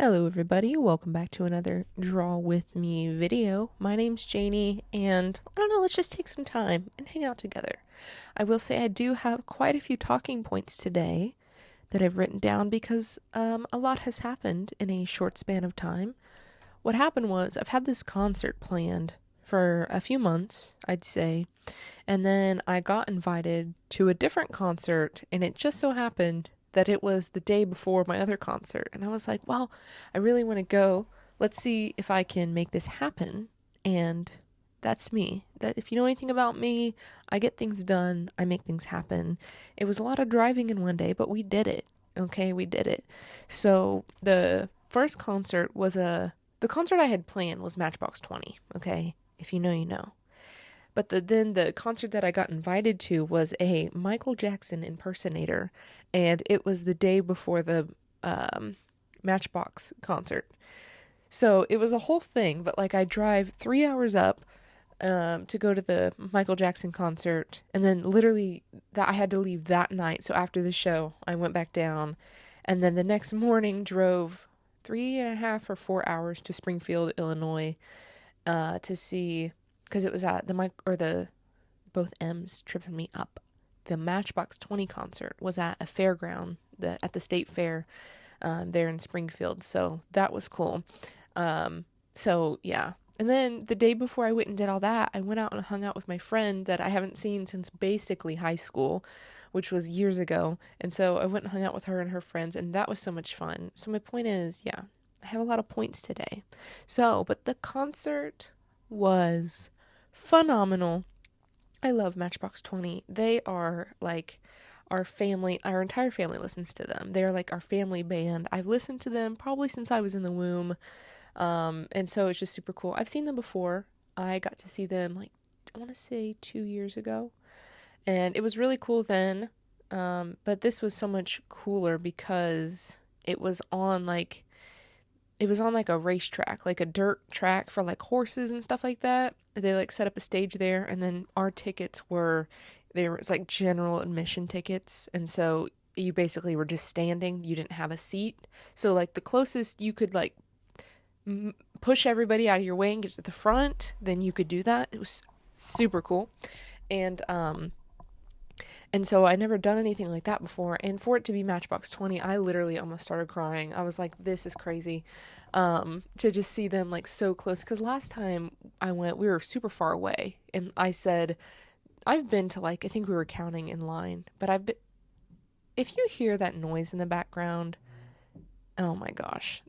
Hello everybody, welcome back to another Draw With Me video. My name's Janie, and I don't know, let's just take some time and hang out together. I will say I do have quite a few talking points today that I've written down because a lot has happened in a short span of time. What happened was I've had this concert planned for a few months, I'd say, and then I got invited to a different concert, and it just so happened that it was the day before my other concert. And I was like, well, I really want to go. Let's see if I can make this happen. And that's me. That if you know anything about me, I get things done. I make things happen. It was a lot of driving in one day, but we did it. Okay, we did it. So the first concert was the concert I had planned was Matchbox 20. Okay, if you know, you know. But then the concert that I got invited to was a Michael Jackson impersonator, and it was the day before the Matchbox concert. So it was a whole thing, but like I drive 3 hours up to go to the Michael Jackson concert, and then literally that I had to leave that night. So after the show, I went back down, and then the next morning drove 3.5 or 4 hours to Springfield, Illinois, to see. Because it was at both M's tripping me up. The Matchbox 20 concert was at a fairground, at the state fair, there in Springfield. So that was cool. So yeah. And then the day before I went and did all that, I went out and hung out with my friend that I haven't seen since basically high school, which was years ago. And so I went and hung out with her and her friends, and that was so much fun. So my point is, yeah, I have a lot of points today. But the concert was phenomenal. I love Matchbox 20. They are like our family. Our entire family listens to them. They're like our family band. I've listened to them probably since I was in the womb. And so it's just super cool. I've seen them before. I got to see them like, I want to say 2 years ago. And it was really cool then. But this was so much cooler because it was on like a racetrack, like a dirt track for like horses and stuff like that. They like set up a stage there, and then our tickets it's like general admission tickets, and so you basically were just standing. You didn't have a seat, so like the closest you could like push everybody out of your way and get to the front, then you could do that. It was super cool, and so I never done anything like that before. And for it to be Matchbox 20, I literally almost started crying. I was like, this is crazy. To just see them like so close. Because last time I went, we were super far away. And I said, I've been to like, I think we were counting in line. But if you hear that noise in the background, oh my gosh.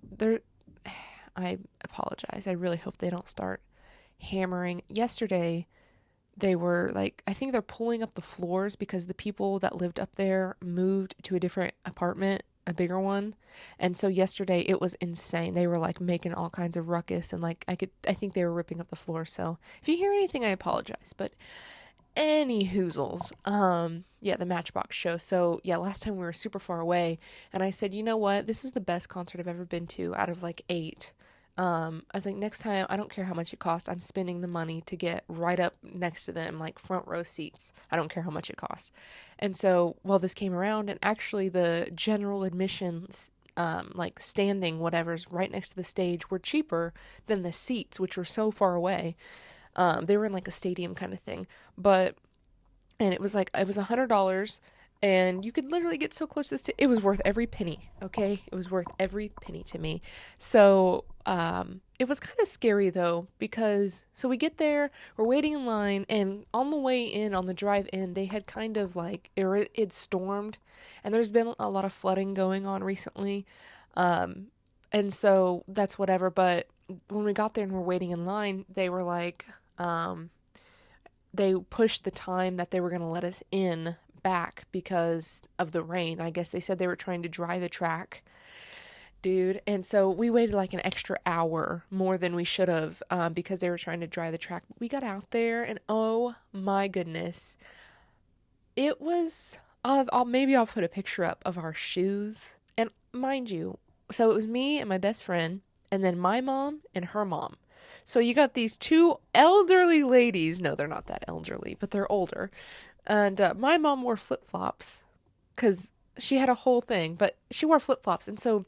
I apologize. I really hope they don't start hammering. Yesterday, they were like, I think they're pulling up the floors because the people that lived up there moved to a different apartment, a bigger one. And so yesterday it was insane. They were like making all kinds of ruckus, and like I think they were ripping up the floor. So if you hear anything, I apologize. But any hoozles, yeah, the Matchbox show. So yeah, last time we were super far away, and I said, you know what? This is the best concert I've ever been to out of like 8. I was like, next time, I don't care how much it costs. I'm spending the money to get right up next to them, like front row seats. I don't care how much it costs. And so, well, this came around, and actually the general admissions, like standing whatever's right next to the stage were cheaper than the seats, which were so far away. They were in like a stadium kind of thing, and it was $100, and you could literally get so close to this. It was worth every penny. Okay. It was worth every penny to me. So, it was kind of scary though, because so we get there, we're waiting in line, and on the way in, on the drive in, they had kind of like, it stormed, and there's been a lot of flooding going on recently. And so that's whatever. But when we got there and we're waiting in line, they were like, they pushed the time that they were going to let us in back because of the rain. I guess they said they were trying to dry the track, dude. And so we waited like an extra hour more than we should have, because they were trying to dry the track. We got out there, and oh my goodness, it was, I'll put a picture up of our shoes. And mind you, so it was me and my best friend, and then my mom and her mom. So you got these two elderly ladies. No, they're not that elderly, but they're older. And my mom wore flip-flops because she had a whole thing, but she wore flip-flops. And so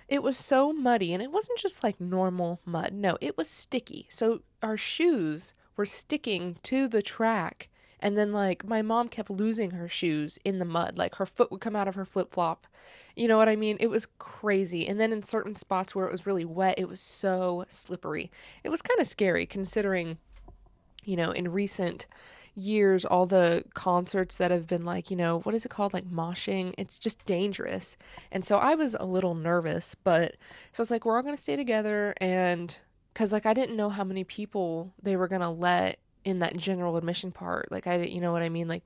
It was so muddy, and it wasn't just like normal mud. No, it was sticky. So our shoes were sticking to the track. And then, like, my mom kept losing her shoes in the mud. Like, her foot would come out of her flip flop. You know what I mean? It was crazy. And then in certain spots where it was really wet, it was so slippery. It was kind of scary considering, in recent years, all the concerts that have been like, what is it called? Like moshing. It's just dangerous. And so I was a little nervous, but so it's like, we're all going to stay together. And because like, I didn't know how many people they were going to let in that general admission part. Like, I didn't, you know what I mean? Like,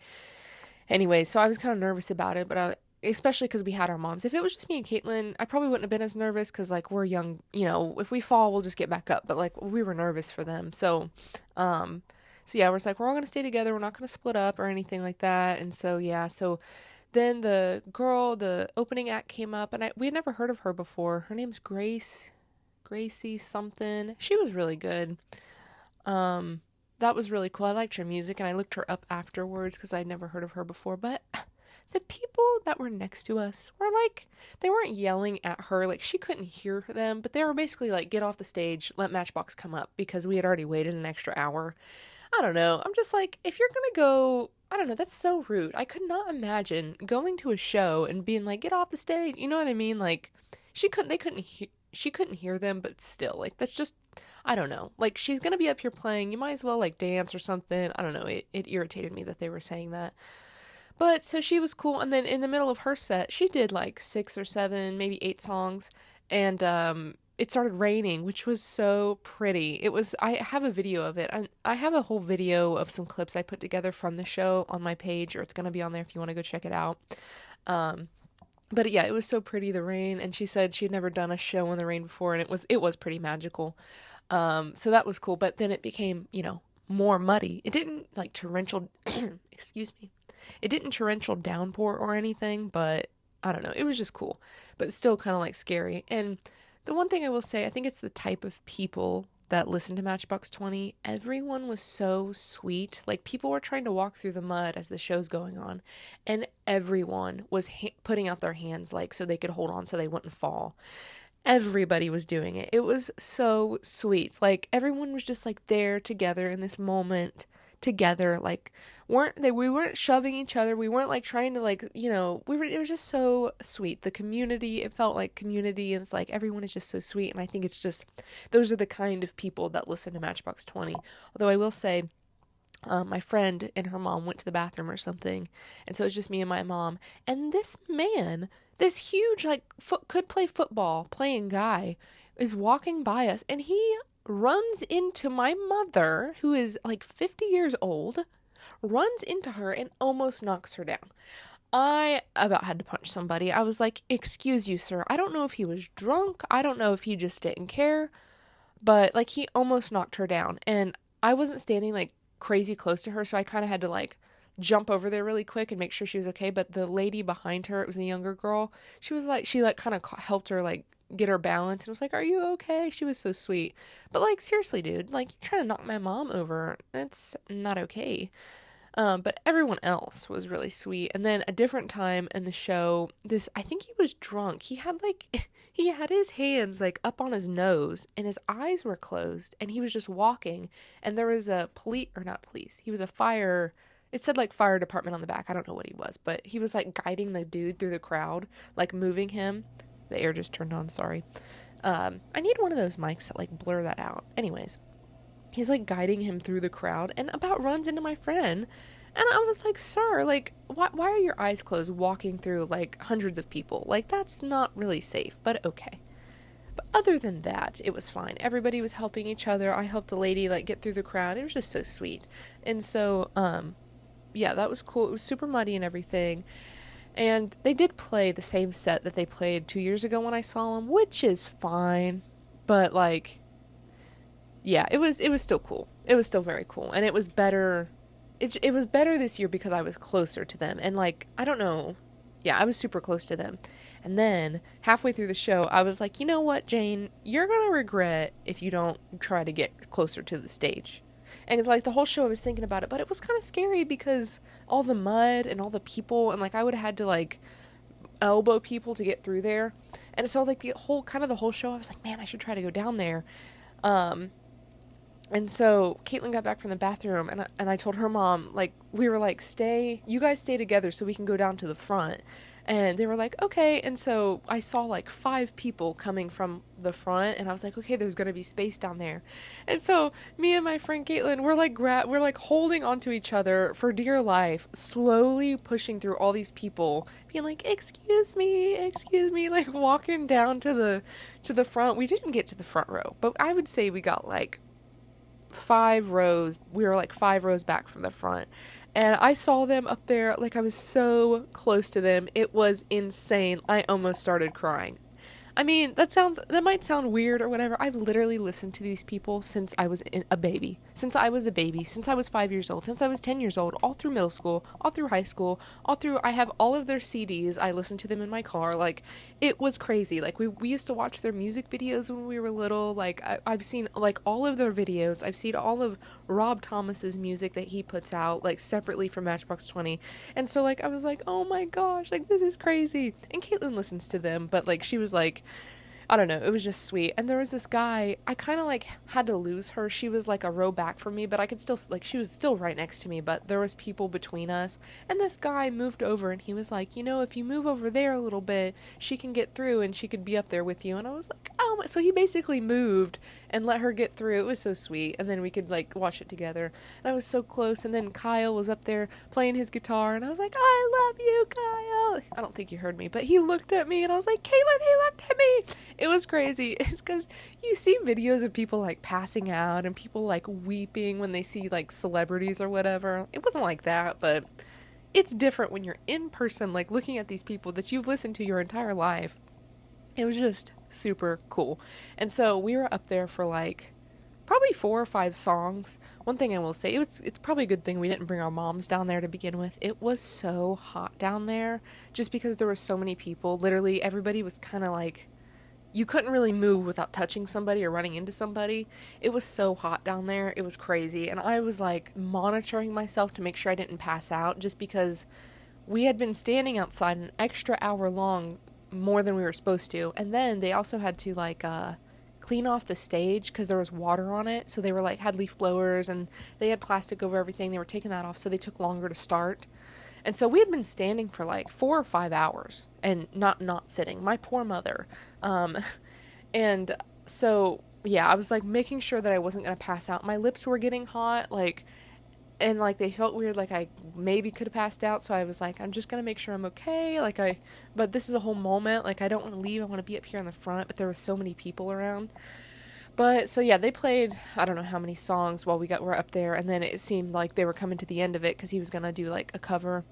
anyway, so I was kind of nervous about it, but especially because we had our moms. If it was just me and Caitlin, I probably wouldn't have been as nervous because like we're young, if we fall, we'll just get back up. But like we were nervous for them. So yeah, we're just like, we're all going to stay together. We're not going to split up or anything like that. And so, yeah, so then the opening act came up, and we had never heard of her before. Her name's Gracie something. She was really good. That was really cool. I liked her music, and I looked her up afterwards because I'd never heard of her before. But the people that were next to us were like, they weren't yelling at her. Like, she couldn't hear them, but they were basically like, get off the stage, let Matchbox come up, because we had already waited an extra hour. I don't know. I'm just like, if you're gonna go, I don't know, that's so rude. I could not imagine going to a show and being like, get off the stage. You know what I mean? Like, she couldn't hear them, but still, like, that's just, I don't know. Like, she's gonna be up here playing. You might as well, like, dance or something. I don't know. It irritated me that they were saying that. But, so she was cool. And then in the middle of her set, she did, like, 6 or 7, maybe 8 songs. And, it started raining, which was so pretty. I have a video of it. I have a whole video of some clips I put together from the show on my page, or it's going to be on there if you want to go check it out. But yeah, it was so pretty, the rain, and she said she'd never done a show in the rain before, and it was pretty magical. So that was cool, but then it became, more muddy. It didn't like torrential, excuse me. It didn't torrential downpour or anything, but I don't know. It was just cool, but still kind of like scary. And the one thing I will say, I think it's the type of people that listen to Matchbox 20. Everyone was so sweet. Like, people were trying to walk through the mud as the show's going on, and everyone was putting out their hands, like, so they could hold on so they wouldn't fall. Everybody was doing it. It was so sweet. Like, everyone was just, like, there together in this moment together. Like, we weren't shoving each other. We weren't like trying to like, it was just so sweet. The community, it felt like community, and it's like everyone is just so sweet. And I think it's just, those are the kind of people that listen to Matchbox 20. Although I will say, my friend and her mom went to the bathroom or something, and so it's just me and my mom. And this man, this huge, like, could play football playing guy, is walking by us, and he runs into my mother, who is like 50 years old, runs into her and almost knocks her down. I about had to punch somebody. I was like, excuse you, sir. I don't know if he was drunk. I don't know if he just didn't care, but like, he almost knocked her down, and I wasn't standing like crazy close to her, so I kind of had to like jump over there really quick and make sure she was okay. But the lady behind her, it was a younger girl, she kind of helped her like get her balance and was like, are you okay? She was so sweet. But like, seriously, dude, like, you're trying to knock my mom over. That's not okay. But everyone else was really sweet. And then a different time in the show, I think he was drunk. He had his hands like up on his nose and his eyes were closed, and he was just walking, and there was a he was a fire, it said like fire department on the back. I don't know what he was, but he was like guiding the dude through the crowd, like moving him. The air just turned on, sorry. I need one of those mics that like blur that out. Anyways, he's like guiding him through the crowd and about runs into my friend. And I was like, sir, like, why are your eyes closed walking through like hundreds of people? Like, that's not really safe, but okay. But other than that, it was fine. Everybody was helping each other. I helped a lady like get through the crowd. It was just so sweet. And so, yeah, that was cool. It was super muddy and everything. And they did play the same set that they played 2 years ago when I saw them, which is fine. But like, yeah, it was still cool. It was still very cool. And it was better. It was better this year because I was closer to them. And like, I don't know. Yeah, I was super close to them. And then halfway through the show, I was like, you know what, Jane, you're going to regret if you don't try to get closer to the stage. And like, the whole show I was thinking about it, but it was kind of scary because all the mud and all the people, and like, I would have had to like elbow people to get through there. And so like the whole show, I was like, man, I should try to go down there. And so Caitlin got back from the bathroom, and I told her mom, like, we were like, you guys stay together so we can go down to the front. And they were like, okay. And so I saw like 5 people coming from the front, and I was like, okay, there's going to be space down there. And so me and my friend Caitlin, we're like holding onto each other for dear life, slowly pushing through all these people, being like, excuse me, like walking down to the front. We didn't get to the front row, but I would say we got like 5 rows. We were like 5 rows back from the front. And I saw them up there, like I was so close to them. It was insane. I almost started crying. I mean, that might sound weird or whatever. I've literally listened to these people since I was a baby. Since I was 5 years old, since I was 10 years old, all through middle school, all through high school, I have all of their CDs. I listened to them in my car. Like, it was crazy. Like, we used to watch their music videos when we were little. Like, I've seen, like, all of their videos. I've seen all of Rob Thomas's music that he puts out, like, separately from Matchbox 20. And so, like, I was like, oh my gosh, like, this is crazy. And Caitlin listens to them, but, like, she was like, I don't know, it was just sweet. And there was this guy, I kind of like had to lose her. She was like a row back from me, but I could still, like, she was still right next to me, but there was people between us. And this guy moved over, and he was like, you know, if you move over there a little bit, she can get through and she could be up there with you. And I was like, oh my. So he basically moved and let her get through. It was so sweet. And then we could like watch it together. And I was so close. And then Kyle was up there playing his guitar, and I was like, I love you, Kyle. I don't think he heard me, but he looked at me, and I was like, Caitlin, he looked at me. It was crazy. It's because you see videos of people like passing out and people like weeping when they see like celebrities or whatever. It wasn't like that, but it's different when you're in person, like looking at these people that you've listened to your entire life. It was just super cool. And so we were up there for like probably 4 or 5 songs. One thing I will say, it's probably a good thing we didn't bring our moms down there to begin with. It was so hot down there just because there were so many people. Literally everybody was kind of like, you couldn't really move without touching somebody or running into somebody. It was so hot down there. It was crazy. And I was like monitoring myself to make sure I didn't pass out, just because we had been standing outside an extra hour long, more than we were supposed to. And then they also had to like clean off the stage because there was water on it. So they were like, had leaf blowers, and they had plastic over everything. They were taking that off, so they took longer to start. And so we had been standing for like 4 or 5 hours and not sitting. My poor mother. And so, yeah, I was like making sure that I wasn't going to pass out. My lips were getting hot, like, and like they felt weird, like I maybe could have passed out. So I was like, I'm just going to make sure I'm okay. But this is a whole moment. Like, I don't want to leave. I want to be up here in the front, but there were so many people around. But so yeah, they played I don't know how many songs while we're up there, and then it seemed like they were coming to the end of it because he was gonna do like a cover,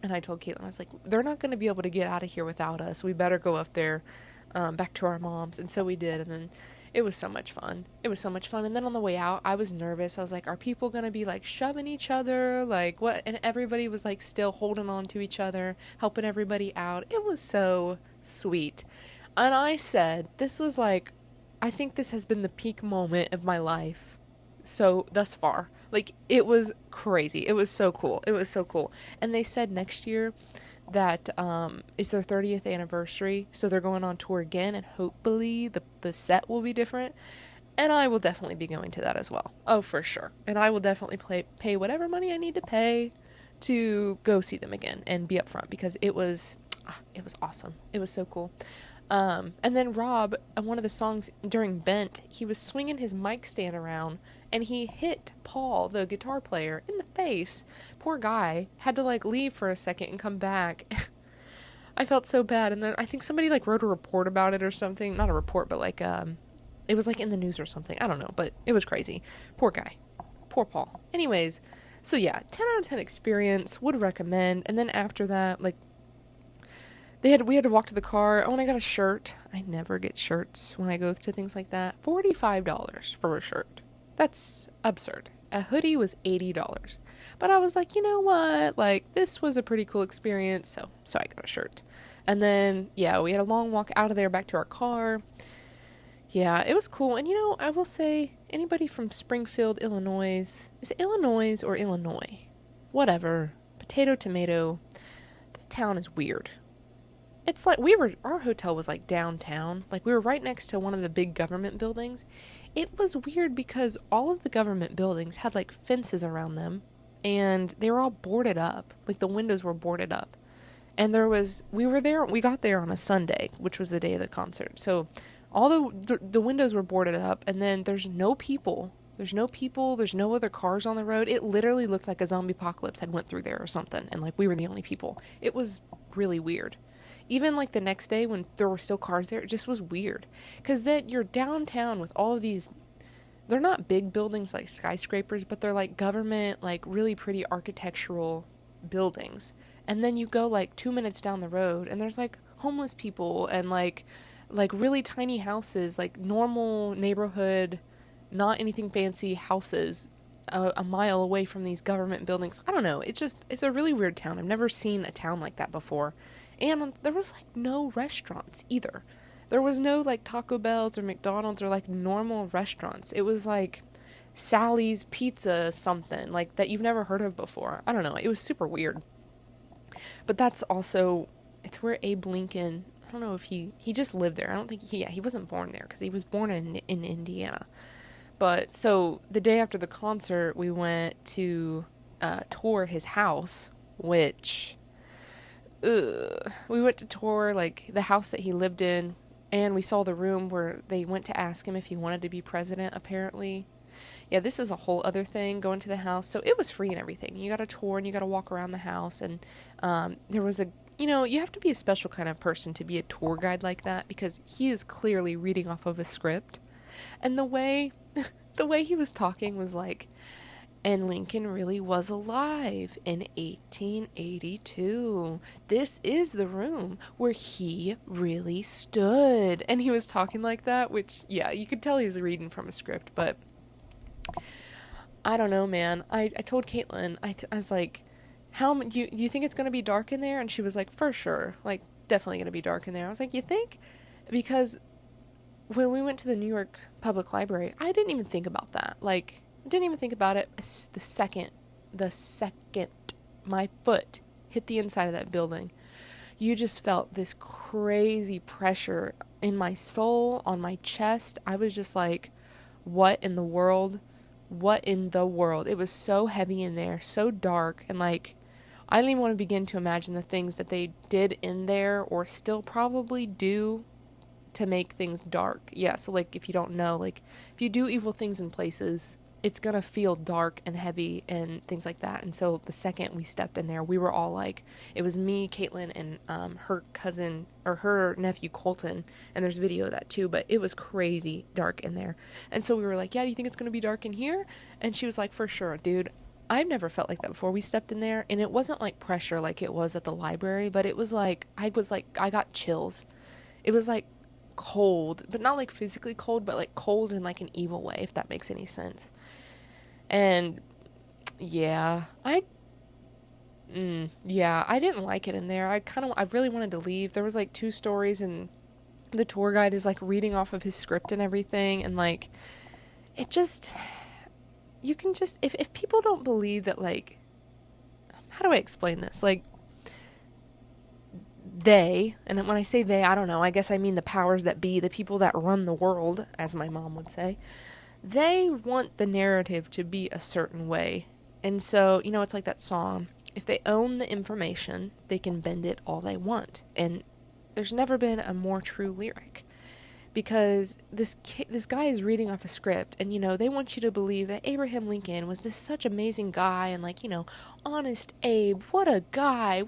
and I told Caitlin, I was like, they're not gonna be able to get out of here without us. We better go up there, back to our moms. And so we did, and then it was so much fun. It was so much fun. And then on the way out, I was nervous. I was like, are people gonna be like shoving each other, like what? And everybody was like still holding on to each other, helping everybody out. It was so sweet. And I said, this was like, I think this has been the peak moment of my life so thus far. Like, it was crazy. It was so cool. It was so cool. And they said next year that it's their 30th anniversary, so they're going on tour again, and hopefully the set will be different. And I will definitely be going to that as well. Oh, for sure. And I will definitely pay whatever money I need to pay to go see them again and be up front, because it was awesome. It was so cool. And then Rob, on one of the songs during Bent, he was swinging his mic stand around, and he hit Paul, the guitar player, in the face. Poor guy. Had to, like, leave for a second and come back. I felt so bad. And then I think somebody, like, wrote a report about it or something. Not a report, but, like, it was, like, in the news or something. I don't know, but it was crazy. Poor guy. Poor Paul. Anyways, so yeah, 10 out of 10 experience. Would recommend. And then after that, like, we had to walk to the car. Oh, and I got a shirt. I never get shirts when I go to things like that. $45 for a shirt. That's absurd. A hoodie was $80. But I was like, you know what? Like, this was a pretty cool experience. So I got a shirt. And then, yeah, we had a long walk out of there back to our car. Yeah, it was cool. And, you know, I will say, anybody from Springfield, Illinois, is it Illinois or Illinois? Whatever. Potato, tomato. The town is weird. it's like our hotel was like downtown. Like we were right next to one of the big government buildings. It was weird because all of the government buildings had like fences around them and they were all boarded up. Like the windows were boarded up. And we got there on a Sunday, which was the day of the concert. So all the windows were boarded up, and then there's no people. There's no other cars on the road. It literally looked like a zombie apocalypse had went through there or something, and like we were the only people. It was really weird. Even like the next day when there were still cars there, it just was weird. Because then you're downtown with all of these, they're not big buildings like skyscrapers, but they're like government, like really pretty architectural buildings. And then you go like 2 minutes down the road and there's like homeless people and like really tiny houses, like normal neighborhood, not anything fancy houses a mile away from these government buildings. I don't know. It's a really weird town. I've never seen a town like that before. And there was like no restaurants either. There was no like Taco Bells or McDonald's or like normal restaurants. It was like Sally's Pizza something like that you've never heard of before. I don't know. It was super weird. But that's also, it's where Abe Lincoln, I don't know if he just lived there. I don't think he wasn't born there because he was born in Indiana. But so the day after the concert, we went to tour his house, which we went to tour like the house that he lived in, and we saw the room where they went to ask him if he wanted to be president, apparently. Yeah, this is a whole other thing, going to the house. So it was free and everything. You got a tour and you got to walk around the house, and there was you have to be a special kind of person to be a tour guide like that, because he is clearly reading off of a script. And the way he was talking was like, and Lincoln really was alive in 1882. This is the room where he really stood. And he was talking like that, which, yeah, you could tell he was reading from a script. But I don't know, man. I told Caitlin, I was like, you think it's going to be dark in there? And she was like, for sure. Like, definitely going to be dark in there. I was like, you think? Because when we went to the New York Public Library, I didn't even think about that. Like, didn't even think about it. The second my foot hit the inside of that building, you just felt this crazy pressure in my soul, on my chest. I was just like, what in the world? What in the world? It was so heavy in there, so dark, and like, I don't even want to begin to imagine the things that they did in there or still probably do to make things dark. Yeah, so like, if you don't know, like, if you do evil things in places, it's gonna feel dark and heavy and things like that. And so the second we stepped in there, we were all like, it was me, Caitlin, and her cousin, or her nephew, Colton, and there's video of that too, but it was crazy dark in there. And so we were like, yeah, do you think it's gonna be dark in here? And she was like, for sure, dude. I've never felt like that before. We stepped in there, and it wasn't like pressure like it was at the library, but it was like, I got chills. It was like cold, but not like physically cold, but like cold in like an evil way, if that makes any sense. And yeah, I didn't like it in there. I really wanted to leave. There was like 2 stories, and the tour guide is like reading off of his script and everything, and like, it just, you can just, if people don't believe that, like, how do I explain this? Like, and when I say they, I don't know, I guess I mean the powers that be, the people that run the world, as my mom would say. They want the narrative to be a certain way. And so, it's like that song, if they own the information, they can bend it all they want. And there's never been a more true lyric. Because this guy is reading off a script, and, they want you to believe that Abraham Lincoln was this such amazing guy, and, like, honest Abe, what a guy,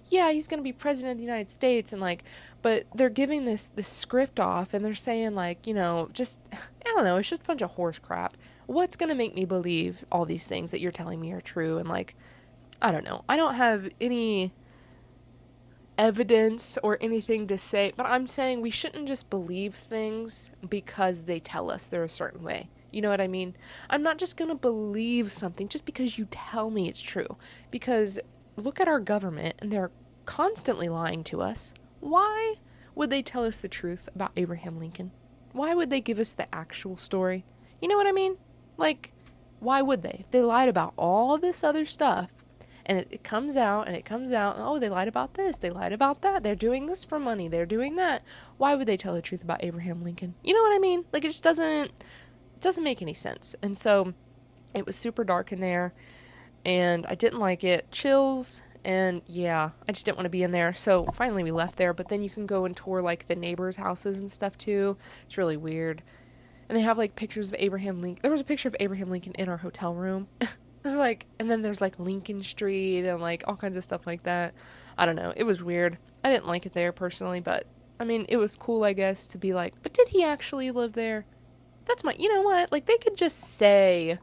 yeah, he's going to be president of the United States, and, like, but they're giving this script off, and they're saying, like, just, I don't know, it's just a bunch of horse crap. What's going to make me believe all these things that you're telling me are true? And, like, I don't know. I don't have any evidence or anything to say, but I'm saying we shouldn't just believe things because they tell us they're a certain way. You know what I mean? I'm not just going to believe something just because you tell me it's true. Because look at our government, and they're constantly lying to us. Why would they tell us the truth about Abraham Lincoln? Why would they give us the actual story? You know what I mean? Like, why would they? If they lied about all this other stuff, And it comes out and it comes out. Oh, they lied about this. They lied about that. They're doing this for money. They're doing that. Why would they tell the truth about Abraham Lincoln? You know what I mean? Like, it just doesn't make any sense. And so it was super dark in there, and I didn't like it. Chills. And yeah, I just didn't want to be in there. So finally we left there. But then you can go and tour like the neighbors' houses and stuff too. It's really weird. And they have like pictures of Abraham Lincoln. There was a picture of Abraham Lincoln in our hotel room. It was like, and then there's like Lincoln Street and like all kinds of stuff like that. I don't know. It was weird. I didn't like it there personally, but I mean, it was cool, I guess, to be like, but did he actually live there? That's you know what? Like, they could just say,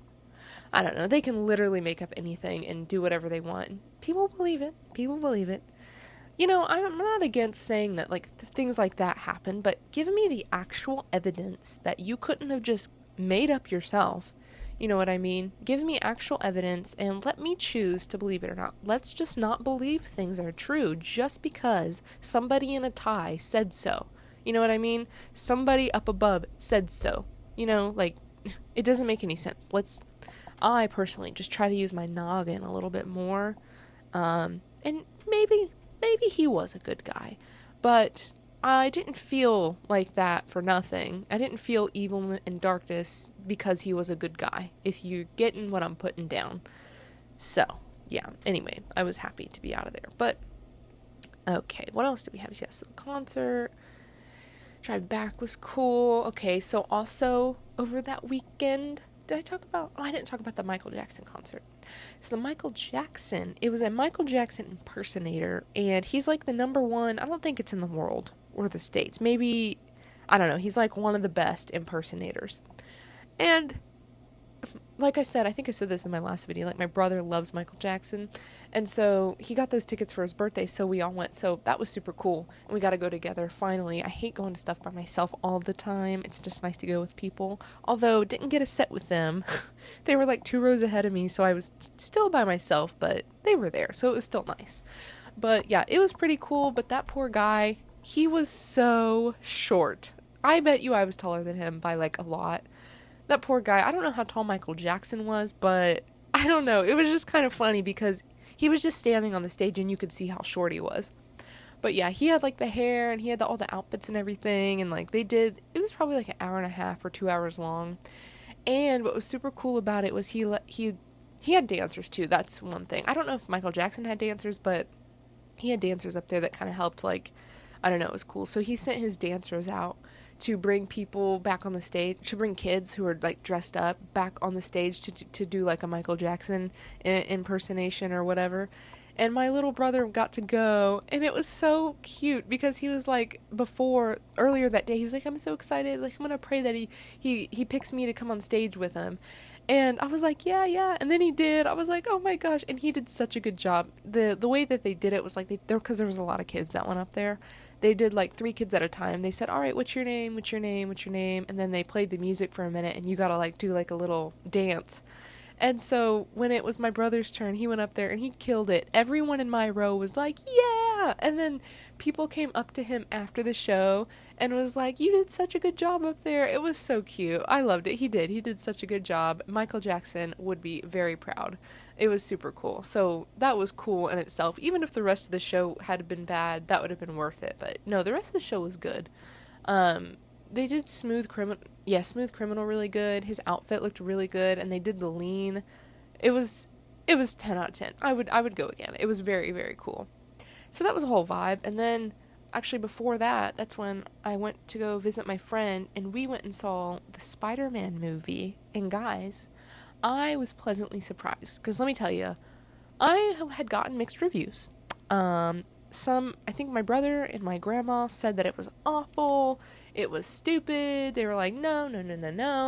I don't know, they can literally make up anything and do whatever they want. People believe it. People believe it. You know, I'm not against saying that, like, things like that happen, but give me the actual evidence that you couldn't have just made up yourself. You know what I mean? Give me actual evidence and let me choose to believe it or not. Let's just not believe things are true just because somebody in a tie said so. You know what I mean? Somebody up above said so. You know, like, it doesn't make any sense. I personally just try to use my noggin a little bit more. And maybe he was a good guy, but I didn't feel like that for nothing. I didn't feel evil and darkness because he was a good guy, if you're getting what I'm putting down. So, yeah, anyway, I was happy to be out of there. But, okay, what else did we have? Yes, the concert. Drive back was cool. Okay, so also over that weekend, did I talk about? Oh, I didn't talk about the Michael Jackson concert. So the Michael Jackson, it was a Michael Jackson impersonator, and he's like the number one, I don't think it's in the world or the States. Maybe, I don't know, he's like one of the best impersonators. And like I said, I think I said this in my last video, like my brother loves Michael Jackson, and so he got those tickets for his birthday, so we all went, so that was super cool, and we got to go together finally. I hate going to stuff by myself all the time. It's just nice to go with people, although didn't get a set with them. They were like 2 rows ahead of me, so I was still by myself, but they were there, so it was still nice. But yeah, it was pretty cool, but that poor guy, he was so short. I bet you I was taller than him by like a lot. That poor guy, I don't know how tall Michael Jackson was, but I don't know. It was just kind of funny because he was just standing on the stage and you could see how short he was. But yeah, he had like the hair and he had all the outfits and everything, and like it was probably like an hour and a half or 2 hours long. And what was super cool about it was he had dancers too. That's one thing. I don't know if Michael Jackson had dancers, but he had dancers up there that kind of helped, like, I don't know, it was cool. So he sent his dancers out to bring people back on the stage, to bring kids who are like dressed up back on the stage to do like a Michael Jackson impersonation or whatever. And my little brother got to go, and it was so cute because he was like, earlier that day, he was like, I'm so excited, like, I'm gonna pray that he picks me to come on stage with him. And I was like, yeah, and then he did. I was like, oh my gosh, and he did such a good job. The way that they did it was like, because there was a lot of kids that went up there, they did like 3 kids at a time. They said, all right, what's your name, and then they played the music for a minute, and you gotta like do like a little dance. And so when it was my brother's turn, he went up there and he killed it. Everyone in my row was like, yeah! And then people came up to him after the show and was like, you did such a good job up there. It was so cute. I loved it. He did such a good job. Michael Jackson would be very proud. It was super cool. So that was cool in itself. Even if the rest of the show had been bad, that would have been worth it. But no, the rest of the show was good. They did Smooth Criminal really good. His outfit looked really good, and they did the lean. It was 10 out of 10. I would go again. It was very, very cool. So that was a whole vibe. And then actually before that, that's when I went to go visit my friend, and we went and saw the Spider-Man movie. And guys, I was pleasantly surprised, because let me tell you, I had gotten mixed reviews. I think my brother and my grandma said that it was awful, it was stupid, they were like, no,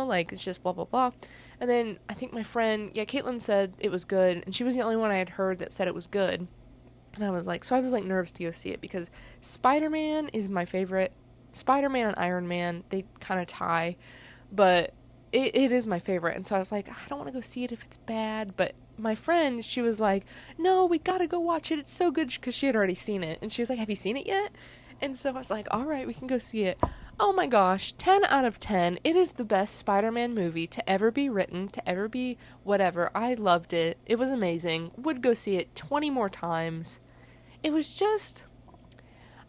like, it's just blah, blah, blah. And then I think my friend, Caitlin said it was good, and she was the only one I had heard that said it was good. And I was like nervous to go see it, because Spider-Man is my favorite. Spider-Man and Iron Man, they kind of tie, but it is my favorite. And so I was like, I don't want to go see it if it's bad, but my friend, she was like, no, we gotta go watch it, it's so good, because she had already seen it, and she was like, have you seen it yet? And so I was like, all right, we can go see it. Oh my gosh, 10 out of 10. It is the best Spider-Man movie to ever be written, to ever be whatever. I loved it. It was amazing. Would go see it 20 more times. It was just,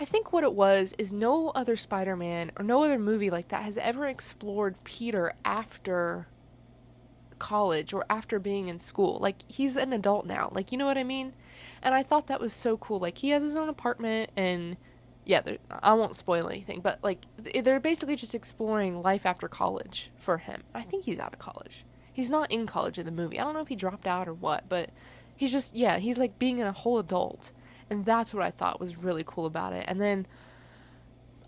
I think what it was is no other Spider-Man or no other movie like that has ever explored Peter after college or after being in school. Like, he's an adult now. Like, you know what I mean? And I thought that was so cool. Like, he has his own apartment, and yeah, I won't spoil anything, but like, they're basically just exploring life after college for him. I think he's out of college. He's not in college in the movie. I don't know if he dropped out or what, but he's just, yeah, he's like being a whole adult. And that's what I thought was really cool about it. And then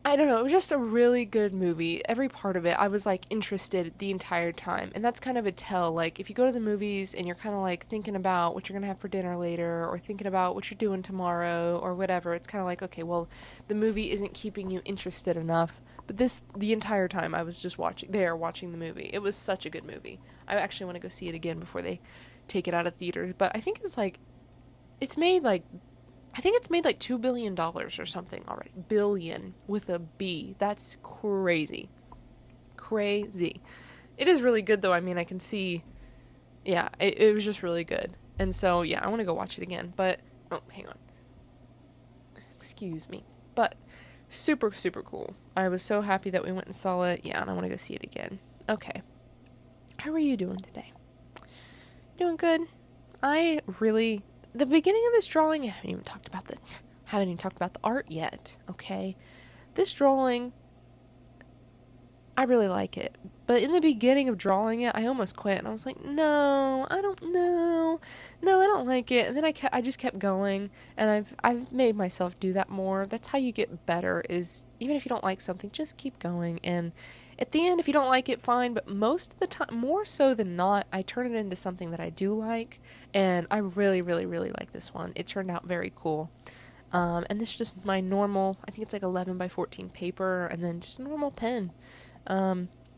I don't know, it was just a really good movie. Every part of it, I was like interested the entire time. And that's kind of a tell. Like, if you go to the movies and you're kind of like thinking about what you're going to have for dinner later or thinking about what you're doing tomorrow or whatever, it's kind of like, okay, well, the movie isn't keeping you interested enough. But the entire time I was just watching the movie. It was such a good movie. I actually want to go see it again before they take it out of theaters. But I think it's made like $2 billion or something already. Billion with a B. That's crazy. Crazy. It is really good though. I mean, I can see, yeah, it was just really good. And so, yeah, I want to go watch it again. But, oh, hang on. Excuse me. But, super, super cool. I was so happy that we went and saw it. Yeah, and I want to go see it again. Okay. How are you doing today? Doing good? The beginning of this drawing, I haven't even talked about the art yet, okay? This drawing, I really like it. But in the beginning of drawing it, I almost quit. And I was like, no, I don't know. No, I don't like it. And then I just kept going. And I've made myself do that more. That's how you get better, is even if you don't like something, just keep going. And at the end, if you don't like it, fine. But most of the time, more so than not, I turn it into something that I do like. And I really, really, really like this one. It turned out very cool. And this is just my normal, I think it's like 11 by 14 paper, and then just a normal pen.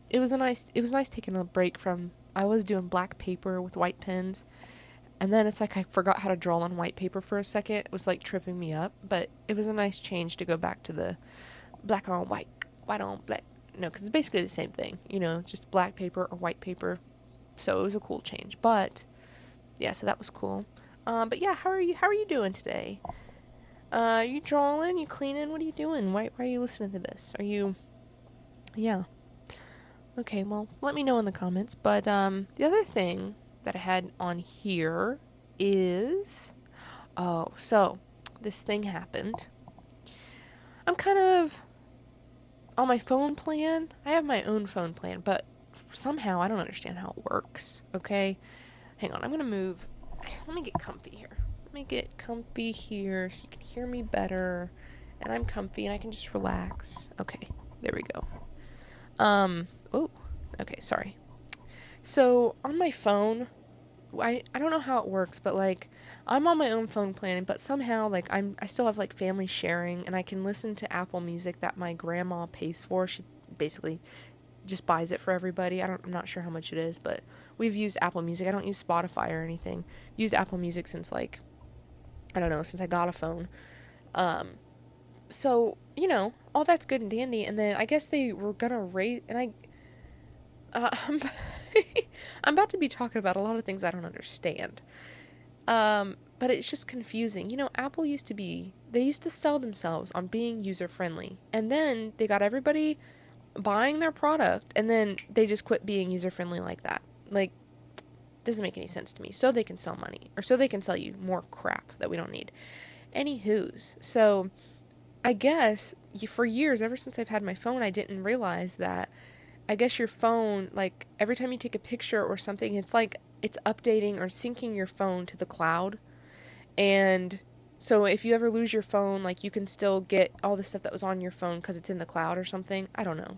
It was nice taking a break from, I was doing black paper with white pens, and then it's like I forgot how to draw on white paper for a second. It was like tripping me up, but it was a nice change to go back to the black on white, white on black. No, because it's basically the same thing, just black paper or white paper. So it was a cool change, but yeah, so that was cool. But yeah, how are you doing today? Are you drawing? You cleaning? What are you doing? Why are you listening to this? Yeah. Okay, well, let me know in the comments. But the other thing that I had on here is, so this thing happened. I'm kind of on my phone plan. I have my own phone plan, but somehow I don't understand how it works. Okay, hang on. I'm gonna move. Let me get comfy here. Let me get comfy here so you can hear me better, and I'm comfy and I can just relax. Okay, there we go. Oh, okay, sorry. So, on my phone, I don't know how it works, but, like, I'm on my own phone plan, but somehow, like, I still have, like, family sharing, and I can listen to Apple Music that my grandma pays for. She basically just buys it for everybody. I'm not sure how much it is, but we've used Apple Music. I don't use Spotify or anything. Used Apple Music since, like, I don't know, since I got a phone. So, all that's good and dandy, and then I guess they were gonna raise, and I'm about to be talking about a lot of things I don't understand. But it's just confusing. Apple they used to sell themselves on being user-friendly, and then they got everybody buying their product, and then they just quit being user-friendly like that. Like, doesn't make any sense to me. So they can sell money, or so they can sell you more crap that we don't need. Anywho's, so I guess for years, ever since I've had my phone, I didn't realize that I guess your phone, like, every time you take a picture or something, it's like it's updating or syncing your phone to the cloud. And so if you ever lose your phone, like, you can still get all the stuff that was on your phone because it's in the cloud or something. I don't know.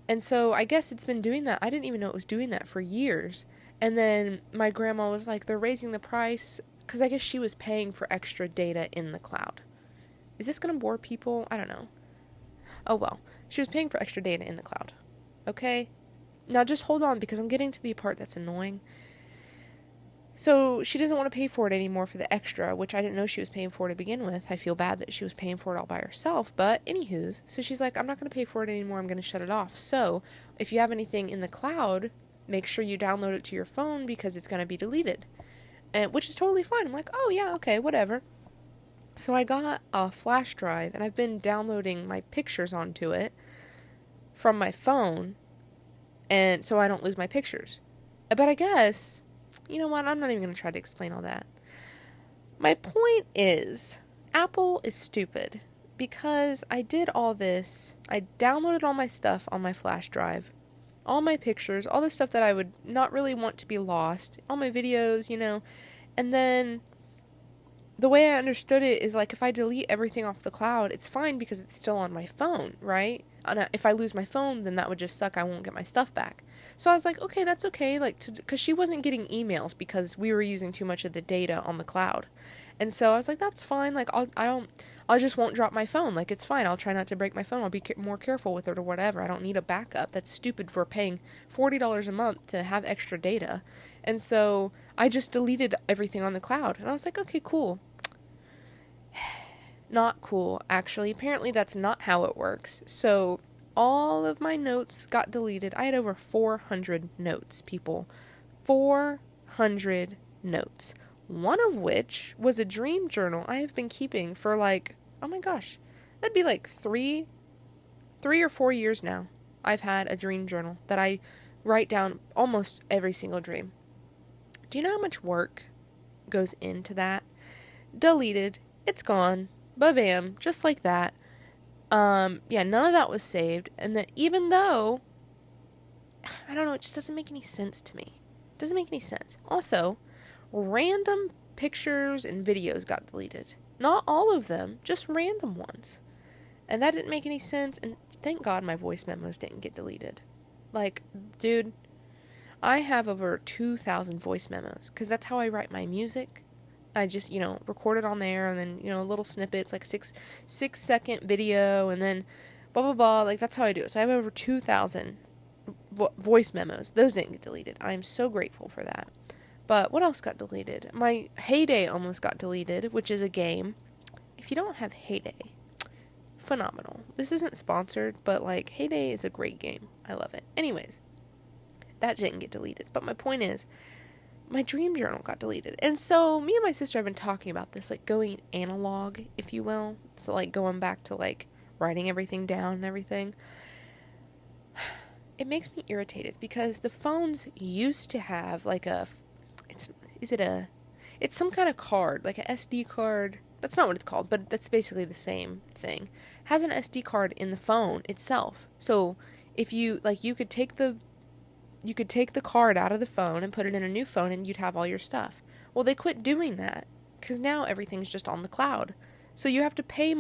And so I guess it's been doing that. I didn't even know it was doing that for years. And then my grandma was like, they're raising the price, because I guess she was paying for extra data in the cloud. Is this going to bore people? I don't know. Oh, well. She was paying for extra data in the cloud. Okay? Now just hold on, because I'm getting to the part that's annoying. So she doesn't want to pay for it anymore for the extra, which I didn't know she was paying for to begin with. I feel bad that she was paying for it all by herself, but anywho's. So she's like, I'm not going to pay for it anymore. I'm going to shut it off. So if you have anything in the cloud, make sure you download it to your phone because it's going to be deleted. Which is totally fine. I'm like, oh yeah, okay, whatever. So I got a flash drive and I've been downloading my pictures onto it from my phone, and so I don't lose my pictures. But I guess, you know what, I'm not even going to try to explain all that. My point is, Apple is stupid because I did all this. I downloaded all my stuff on my flash drive, all my pictures, all the stuff that I would not really want to be lost, all my videos, and then the way I understood it is like if I delete everything off the cloud, it's fine because it's still on my phone, right? And if I lose my phone, then that would just suck. I won't get my stuff back. So I was like, okay, that's okay. Like, because she wasn't getting emails because we were using too much of the data on the cloud. And so I was like, that's fine. Like, I just won't drop my phone. Like, it's fine. I'll try not to break my phone. I'll be more careful with it or whatever. I don't need a backup. That's stupid for paying $40 a month to have extra data. And so I just deleted everything on the cloud. And I was like, okay, cool. Not cool, actually. Apparently that's not how it works. So all of my notes got deleted. I had over 400 notes, people. 400 notes. One of which was a dream journal I have been keeping for like, oh my gosh, that'd be like three or 4 years now. I've had a dream journal that I write down almost every single dream. Do you know how much work goes into that? Deleted. It's gone. Ba-bam. Just like that. Yeah, none of that was saved. And then even though, I don't know, it just doesn't make any sense to me. It doesn't make any sense. Also, random pictures and videos got deleted. Not all of them, just random ones. And that didn't make any sense. And thank God my voice memos didn't get deleted. Like, dude, I have over 2,000 voice memos because that's how I write my music. I just, record it on there and then, little snippets, like a 6-second video and then blah, blah, blah. Like, that's how I do it. So I have over 2,000 voice memos. Those didn't get deleted. I'm so grateful for that. But what else got deleted? My Heyday almost got deleted, which is a game. If you don't have Heyday, phenomenal. This isn't sponsored, but, like, Heyday is a great game. I love it. Anyways, that didn't get deleted. But my point is, my dream journal got deleted. And so me and my sister have been talking about this, like going analog, if you will. So like going back to like writing everything down and everything. It makes me irritated because the phones used to have like it's some kind of card, like a SD card. That's not what it's called, but that's basically the same thing. Has an SD card in the phone itself. So if you could take the card out of the phone and put it in a new phone and you'd have all your stuff. Well, they quit doing that because now everything's just on the cloud. So you have to pay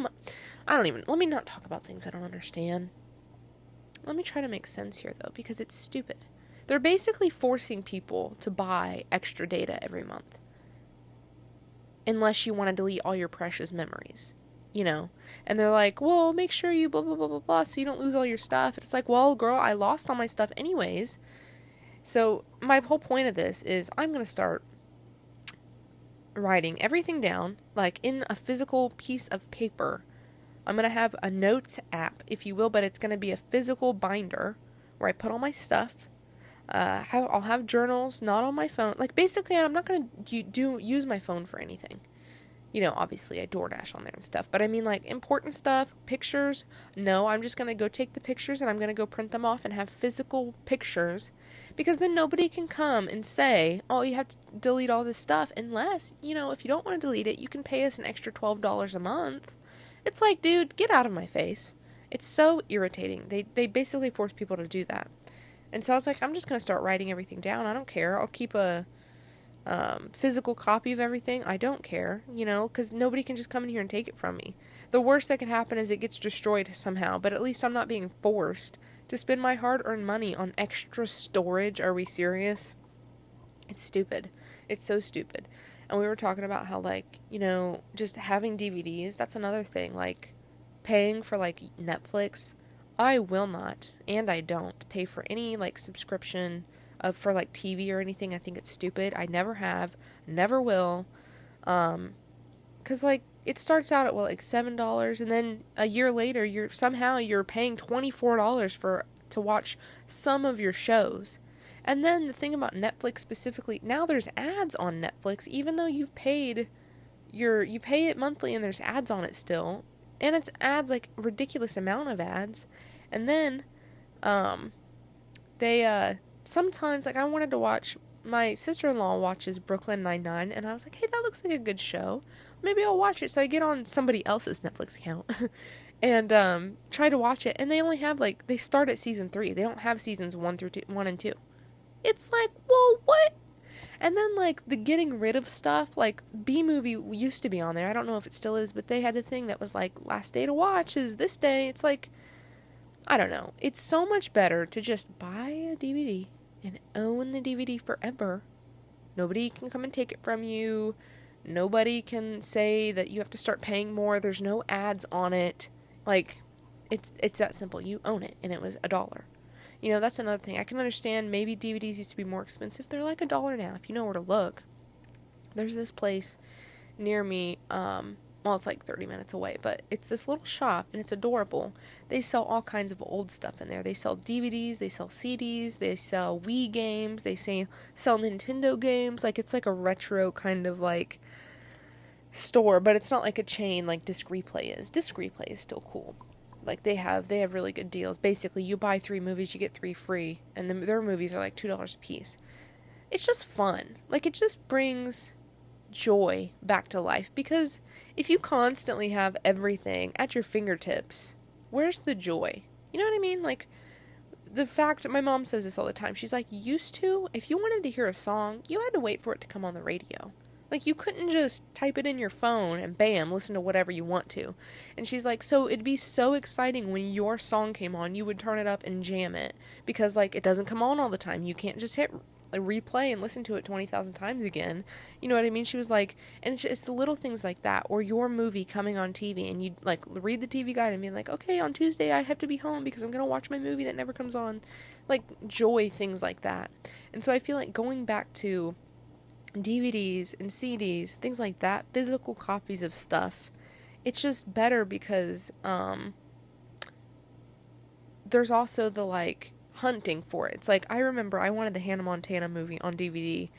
let me not talk about things I don't understand. Let me try to make sense here, though, because it's stupid. They're basically forcing people to buy extra data every month. Unless you want to delete all your precious memories. And they're like, well, make sure you blah, blah, blah, blah, blah, so you don't lose all your stuff. It's like, well, girl, I lost all my stuff anyways. So my whole point of this is I'm going to start writing everything down, like in a physical piece of paper. I'm going to have a notes app, if you will, but it's going to be a physical binder where I put all my stuff. I'll have journals, not on my phone. Like, basically, I'm not going to use my phone for anything. Obviously I DoorDash on there and stuff, but I mean like important stuff, pictures. No, I'm just going to go take the pictures and I'm going to go print them off and have physical pictures, because then nobody can come and say, oh, you have to delete all this stuff, unless, if you don't want to delete it, you can pay us an extra $12 a month. It's like, dude, get out of my face. It's so irritating. They basically force people to do that. And so I was like, I'm just going to start writing everything down. I don't care. I'll keep a physical copy of everything. I don't care, because nobody can just come in here and take it from me. The worst that can happen is it gets destroyed somehow, but at least I'm not being forced to spend my hard-earned money on extra storage. Are we serious? It's stupid. It's so stupid. And we were talking about how, like, just having DVDs, that's another thing. Like, paying for, like, Netflix. I will not, and I don't, pay for any, like, subscription for like TV or anything. I think it's stupid. I never have, never will. Cause like it starts out at what, like $7, and then a year later you're paying $24 for to watch some of your shows. And then the thing about Netflix specifically, now there's ads on Netflix, even though you pay it monthly and there's ads on it still. And it's ads, like ridiculous amount of ads. And then they sometimes, like, I wanted to watch, my sister-in-law watches Brooklyn Nine-Nine, and I was like, hey, that looks like a good show. Maybe I'll watch it. So I get on somebody else's Netflix account and try to watch it. And they only have, like, they start at season 3. They don't have seasons 1 and 2. It's like, whoa, what? And then, like, the getting rid of stuff, like, B-Movie used to be on there. I don't know if it still is, but they had the thing that was, like, last day to watch is this day. It's like, I don't know. It's so much better to just buy a DVD and own the DVD forever. Nobody can come and take it from you. Nobody can say that you have to start paying more. There's no ads on it. Like, it's that simple. You own it, and it was $1. You know, that's another thing. I can understand maybe DVDs used to be more expensive. They're like $1 now if you know where to look. There's this place near me, well, it's like 30 minutes away, but it's this little shop, and it's adorable. They sell all kinds of old stuff in there. They sell DVDs, they sell CDs, they sell Wii games, they sell Nintendo games. Like, it's like a retro kind of, like, store, but it's not like a chain like Disc Replay is. Disc Replay is still cool. Like, they have really good deals. Basically, you buy 3 movies, you get 3 free, and their movies are like $2 a piece. It's just fun. Like, it just brings joy back to life, because if you constantly have everything at your fingertips, where's the joy? You know what I mean? Like, the fact, my mom says this all the time. She's like, used to, if you wanted to hear a song, you had to wait for it to come on the radio. Like, you couldn't just type it in your phone and bam, listen to whatever you want to. And she's like, so it'd be so exciting when your song came on, you would turn it up and jam it. Because, like, it doesn't come on all the time. You can't just hit a replay and listen to it 20,000 times again. You know what I mean? She was like, and it's the little things like that. Or your movie coming on TV, and you'd, like, read the TV guide and be like, okay, on Tuesday I have to be home because I'm going to watch my movie that never comes on. Like, joy, things like that. And so I feel like going back to DVDs and CDs, things like that, physical copies of stuff, it's just better because there's also the, like, hunting for it. It's like, I remember I wanted the Hannah Montana movie on DVD,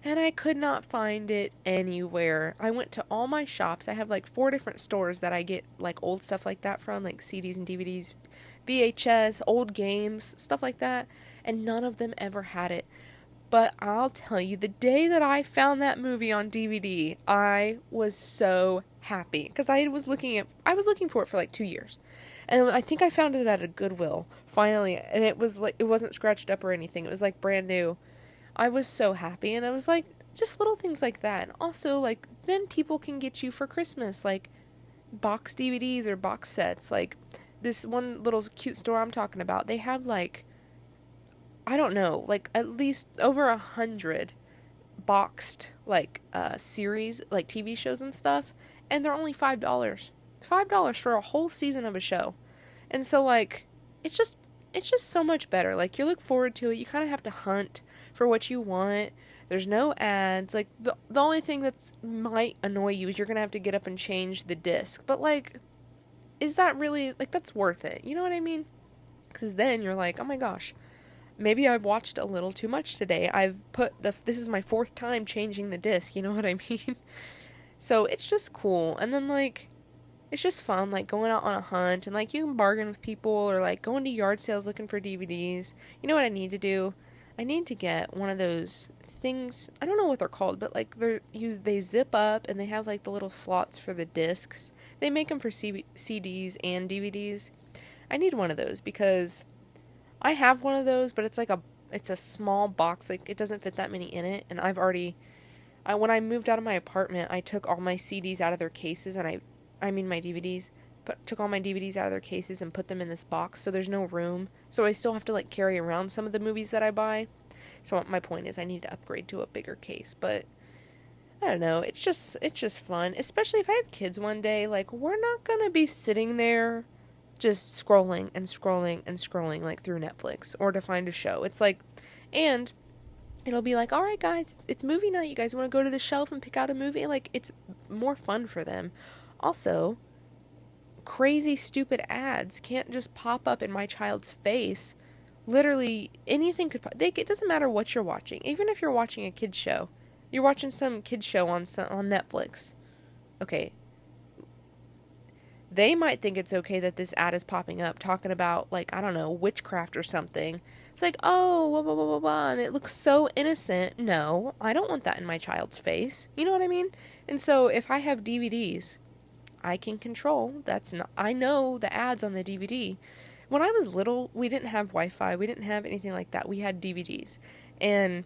and I could not find it anywhere. I went to all my shops. I have, like, 4 different stores that I get, like, old stuff like that from, like CDs and DVDs, VHS, old games, stuff like that, and none of them ever had it. But I'll tell you, the day that I found that movie on DVD, I was so happy. Because I was looking for it for like 2 years. And I think I found it at a Goodwill, finally. And it was like, it wasn't scratched up or anything. It was like brand new. I was so happy. And I was like, just little things like that. And also, like, then people can get you for Christmas, like, box DVDs or box sets. Like, this one little cute store I'm talking about, they have, like, I don't know, like, at least over 100 boxed, like, series, like, TV shows and stuff, and they're only $5. $5 for a whole season of a show. And so, like, it's just so much better. Like, you look forward to it, you kind of have to hunt for what you want. There's no ads. Like, the only thing that might annoy you is you're gonna have to get up and change the disc. But, like, is that really, like, that's worth it? You know what I mean? Because then you're like, oh my gosh, maybe I've watched a little too much today. This is my 4th time changing the disc, you know what I mean? So it's just cool. And then, like, it's just fun, like, going out on a hunt, and, like, you can bargain with people, or, like, going to yard sales looking for DVDs. You know what I need to do? I need to get one of those things, I don't know what they're called, but, like, they zip up, and they have, like, the little slots for the discs. They make them for CDs and DVDs. I need one of those, because I have one of those, but it's like it's a small box, like, it doesn't fit that many in it, and when I moved out of my apartment, I took all my CDs out of their cases, and I mean my DVDs, but took all my DVDs out of their cases and put them in this box, so there's no room, so I still have to, like, carry around some of the movies that I buy. So my point is, I need to upgrade to a bigger case, but I don't know, it's just fun, especially if I have kids one day. Like, we're not gonna be sitting there just scrolling and scrolling and scrolling, like, through Netflix or to find a show. It's like, and It'll be like, all right, guys, it's movie night. You guys want to go to the shelf and pick out a movie? Like, it's more fun for them. Also, crazy, stupid ads can't just pop up in my child's face. Literally, anything could it doesn't matter what you're watching. Even if you're watching a kid's show. You're watching some kid's show on Netflix. Okay, they might think it's okay that this ad is popping up talking about, like, I don't know, witchcraft or something. It's like, oh, blah, blah, blah, blah, blah, and it looks so innocent. No, I don't want that in my child's face. You know what I mean? And so if I have DVDs, I can control. That's not, I know the ads on the DVD. When I was little, we didn't have Wi-Fi. We didn't have anything like that. We had DVDs. And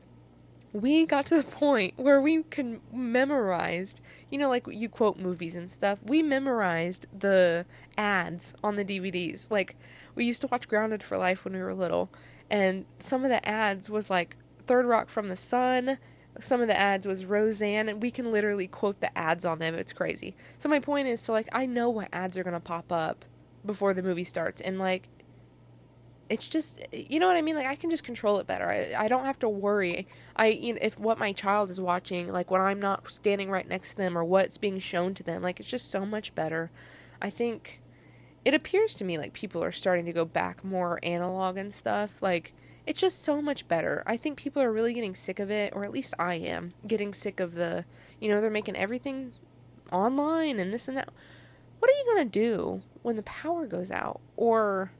we got to the point where we could memorized, like you quote movies and stuff. We memorized the ads on the DVDs. Like, we used to watch Grounded for Life when we were little, and some of the ads was like Third Rock from the Sun. Some of the ads was Roseanne, and we can literally quote the ads on them. It's crazy. So my point is, I know what ads are going to pop up before the movie starts, and, like, it's just, you know what I mean? Like, I can just control it better. I don't have to worry. If what my child is watching, like, when I'm not standing right next to them or what's being shown to them, like, it's just so much better. I think it appears to me like people are starting to go back more analog and stuff. Like, it's just so much better. I think people are really getting sick of it, or at least I am getting sick of they're making everything online and this and that. What are you going to do when the power goes out? Or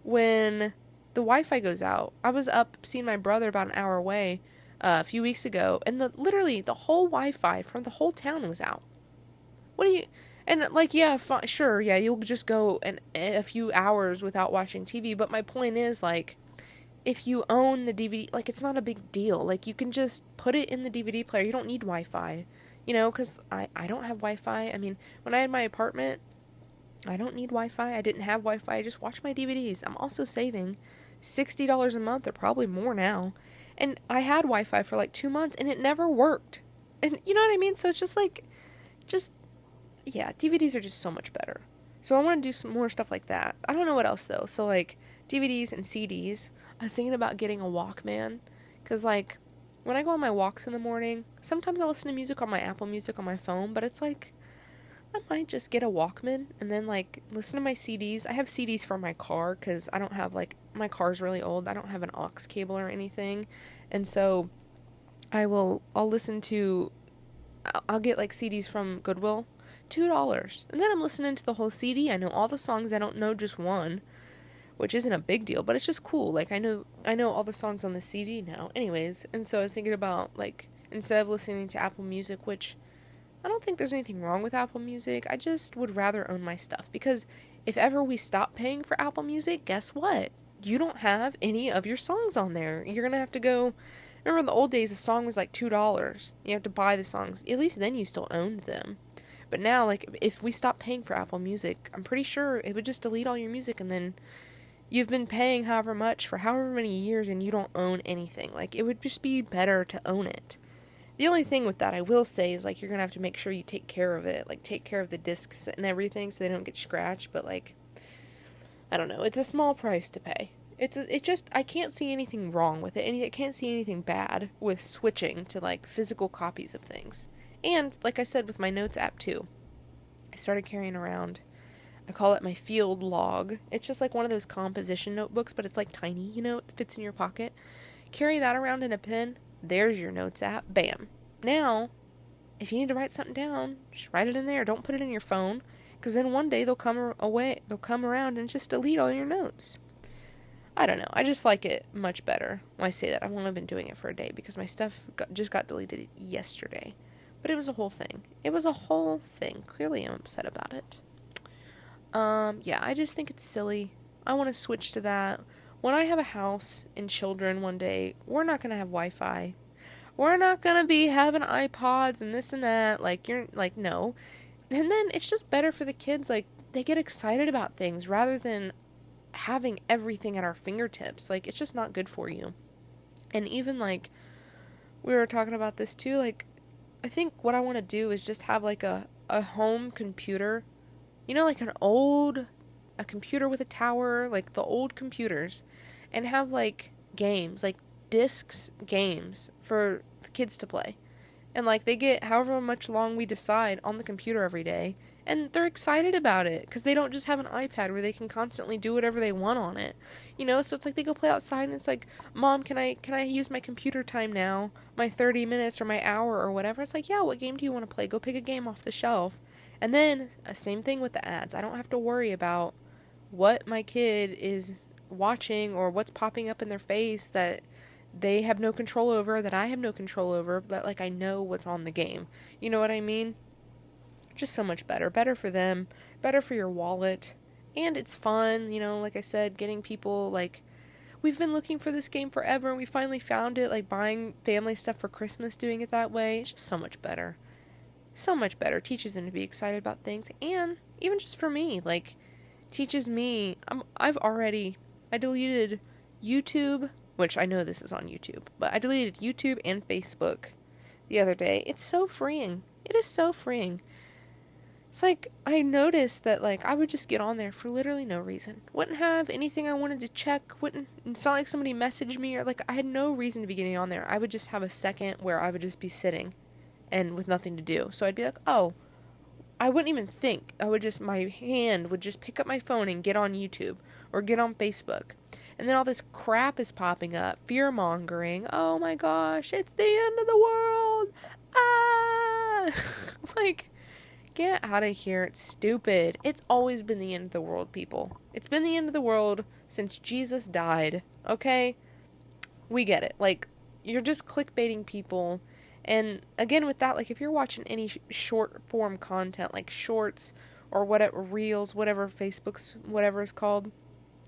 when the Wi-Fi goes out? I was up seeing my brother about an hour away a few weeks ago, and literally the whole Wi-Fi from the whole town was out. What do you... And, like, yeah, sure, yeah, you'll just go a few hours without watching TV, but my point is, like, if you own the DVD, like, it's not a big deal. Like, you can just put it in the DVD player. You don't need Wi-Fi, because I don't have Wi-Fi. I mean, when I had my apartment, I don't need Wi-Fi. I didn't have Wi-Fi. I just watch my DVDs. I'm also saving $60 a month, or probably more now. And I had Wi-Fi for like 2 months, and it never worked. And you know what I mean? So it's just like, yeah, DVDs are just so much better. So I want to do some more stuff like that. I don't know what else, though. So, like, DVDs and CDs. I was thinking about getting a Walkman. Because, like, when I go on my walks in the morning, sometimes I listen to music on my Apple Music on my phone, but it's like, I might just get a Walkman and then, like, listen to my CDs. I have CDs for my car because I don't have, like, my car's really old. I don't have an aux cable or anything. And so I'll listen to, I'll get, like, CDs from Goodwill. $2. And then I'm listening to the whole CD. I know all the songs. I don't know just one, which isn't a big deal, but it's just cool. Like, I know all the songs on the CD now. Anyways, and so I was thinking about, like, instead of listening to Apple Music, which I don't think there's anything wrong with Apple Music, I just would rather own my stuff. Because if ever we stop paying for Apple Music, guess what? You don't have any of your songs on there. You're going to have to go... Remember in the old days, a song was like $2. You have to buy the songs. At least then you still owned them. But now, like, if we stop paying for Apple Music, I'm pretty sure it would just delete all your music, and then you've been paying however much for however many years and you don't own anything. Like, it would just be better to own it. The only thing with that I will say is, like, you're going to have to make sure you take care of it. Like, take care of the discs and everything so they don't get scratched. But, like, I don't know. It's a small price to pay. I can't see anything wrong with it. I can't see anything bad with switching to, like, physical copies of things. And, like I said, with my Notes app, too. I started carrying around, I call it my field log. It's just like one of those composition notebooks, but it's, like, tiny, it fits in your pocket. Carry that around in a pen. There's your Notes app. Bam. Now, if you need to write something down, just write it in there. Don't put it in your phone, because then one day they'll come around and just delete all your notes. I don't know. I just like it much better. When I say that, I've only been doing it for a day because my stuff just got deleted yesterday. But it was a whole thing. Clearly I'm upset about it. Yeah, I just think it's silly. I want to switch to that. When I have a house and children one day, we're not going to have Wi-Fi. We're not going to be having iPods and this and that. Like, no. And then it's just better for the kids. Like, they get excited about things rather than having everything at our fingertips. Like, it's just not good for you. And even, like, we were talking about this too. Like, I think what I want to do is just have, like, a home computer. Like a computer with a tower, like the old computers, and have, like, games, like discs games for the kids to play. And, like, they get however much long we decide on the computer every day. And they're excited about it because they don't just have an iPad where they can constantly do whatever they want on it. You know, so it's like they go play outside and it's like, Mom, can I use my computer time now? My 30 minutes or my hour or whatever. It's like, yeah, what game do you want to play? Go pick a game off the shelf. And then, same thing with the ads. I don't have to worry about what my kid is watching or what's popping up in their face that they have no control over, that I have no control over, but, like, I know what's on the game. You know what I mean? Just so much better. Better for them, better for your wallet, and it's fun, you know, like I said, getting people, like, we've been looking for this game forever, and we finally found it, like, buying family stuff for Christmas, doing it that way. It's just so much better. So much better. Teaches them to be excited about things, and even just for me, like, teaches me, I deleted YouTube, which I know this is on YouTube, but I deleted YouTube and Facebook the other day. It's so freeing. It is so freeing. It's like, I noticed that, like, I would just get on there for literally no reason. Wouldn't have anything I wanted to check. It's not like somebody messaged me or, like, I had no reason to be getting on there. I would just have a second where I would just be sitting and with nothing to do. So I'd be like, oh, I wouldn't even think. My hand would just pick up my phone and get on YouTube or get on Facebook. And then all this crap is popping up. Fear-mongering. Oh my gosh, it's the end of the world. Ah! Like, get out of here. It's stupid. It's always been the end of the world, people. It's been the end of the world since Jesus died. Okay? We get it. Like, you're just clickbaiting people. And again, with that, like, if you're watching any short form content, like shorts or whatever, reels, whatever Facebook's, whatever it's called,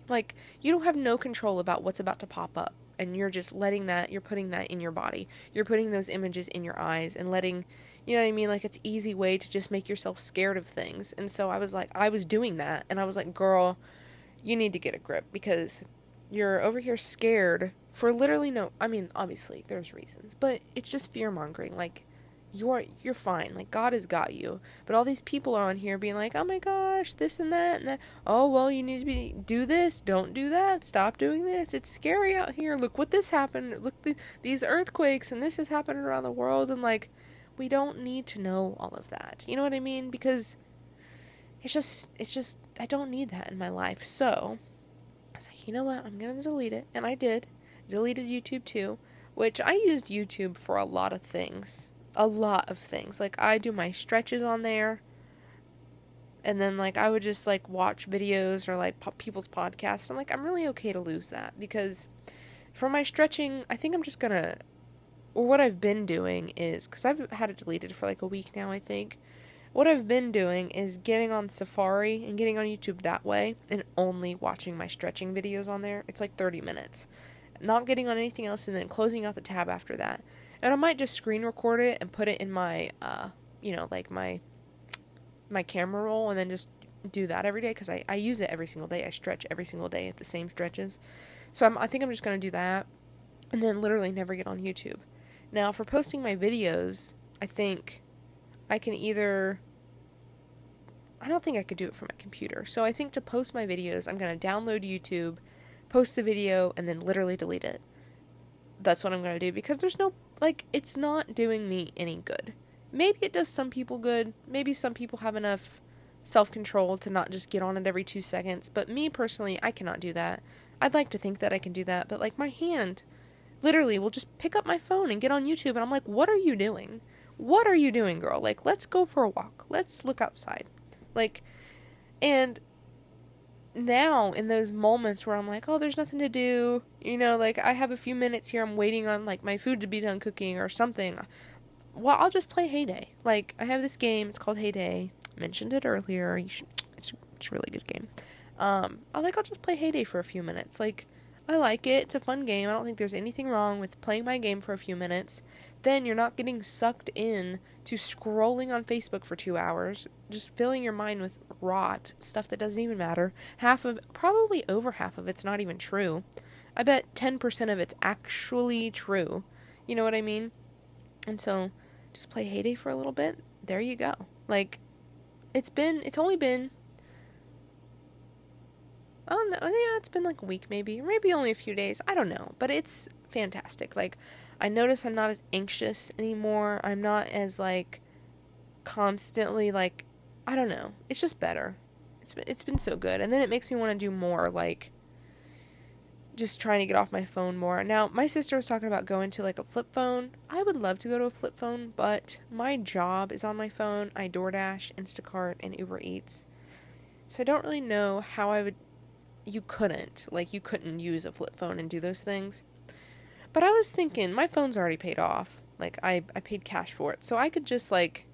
like, you don't have no control about what's about to pop up. And you're just you're putting that in your body. You're putting those images in your eyes and letting, you know what I mean? Like, it's easy way to just make yourself scared of things. And so I was doing that. And I was like, girl, you need to get a grip because you're over here scared for literally obviously there's reasons, but it's just fear-mongering. Like, you're fine. Like, God has got you. But all these people are on here being like, oh my gosh, this and that and that. Oh, well, you need to do this. Don't do that. Stop doing this. It's scary out here. Look what this happened. Look, these earthquakes and this is happening around the world. And, like, we don't need to know all of that. You know what I mean? Because it's just, I don't need that in my life. So I was like, you know what? I'm going to delete it. And I did. Deleted YouTube too, which I used YouTube for a lot of things. Like, I do my stretches on there. And then, like, I would just, like, watch videos or, like, people's podcasts. I'm like, I'm really okay to lose that. Because for my stretching, I think I'm just gonna... Or what I've been doing is... Because I've had it deleted for, like, a week now, I think. What I've been doing is getting on Safari and getting on YouTube that way. And only watching my stretching videos on there. It's, like, 30 minutes. Not getting on anything else and then closing out the tab after that. And I might just screen record it and put it in my, like my camera roll and then just do that every day because I use it every single day. I stretch every single day at the same stretches. So I think I'm just going to do that and then literally never get on YouTube. Now, for posting my videos, I think I can either... I don't think I could do it from my computer. So I think to post my videos, I'm going to download YouTube, post the video, and then literally delete it. That's what I'm going to do because there's no... Like, it's not doing me any good. Maybe it does some people good. Maybe some people have enough self-control to not just get on it every 2 seconds. But me, personally, I cannot do that. I'd like to think that I can do that. But, like, my hand literally will just pick up my phone and get on YouTube. And I'm like, what are you doing? What are you doing, girl? Like, let's go for a walk. Let's look outside. Like, and... now, in those moments where I'm like, oh, there's nothing to do, you know, like, I have a few minutes here, I'm waiting on, like, my food to be done cooking or something, well, I'll just play Heyday. Like, I have this game, it's called Heyday, mentioned it earlier, it's a really good game. I'll just play Heyday for a few minutes, like, I like it, it's a fun game, I don't think there's anything wrong with playing my game for a few minutes. Then you're not getting sucked in to scrolling on Facebook for 2 hours, just filling your mind with rot, stuff that doesn't even matter. Probably over half of it's not even true. I bet 10% of it's actually true. You know what I mean? And so, just play Heyday for a little bit. There you go. Like, it's only been, I don't know, yeah, it's been like a week maybe, or maybe only a few days, I don't know. But it's fantastic. Like, I notice I'm not as anxious anymore. I'm not as, like, constantly, like, I don't know. It's just better. It's been so good. And then it makes me want to do more, like, just trying to get off my phone more. Now, my sister was talking about going to, like, a flip phone. I would love to go to a flip phone, but my job is on my phone. I DoorDash, Instacart, and Uber Eats. So I don't really know how you couldn't use a flip phone and do those things. But I was thinking, my phone's already paid off. Like, I paid cash for it. So I could just, like,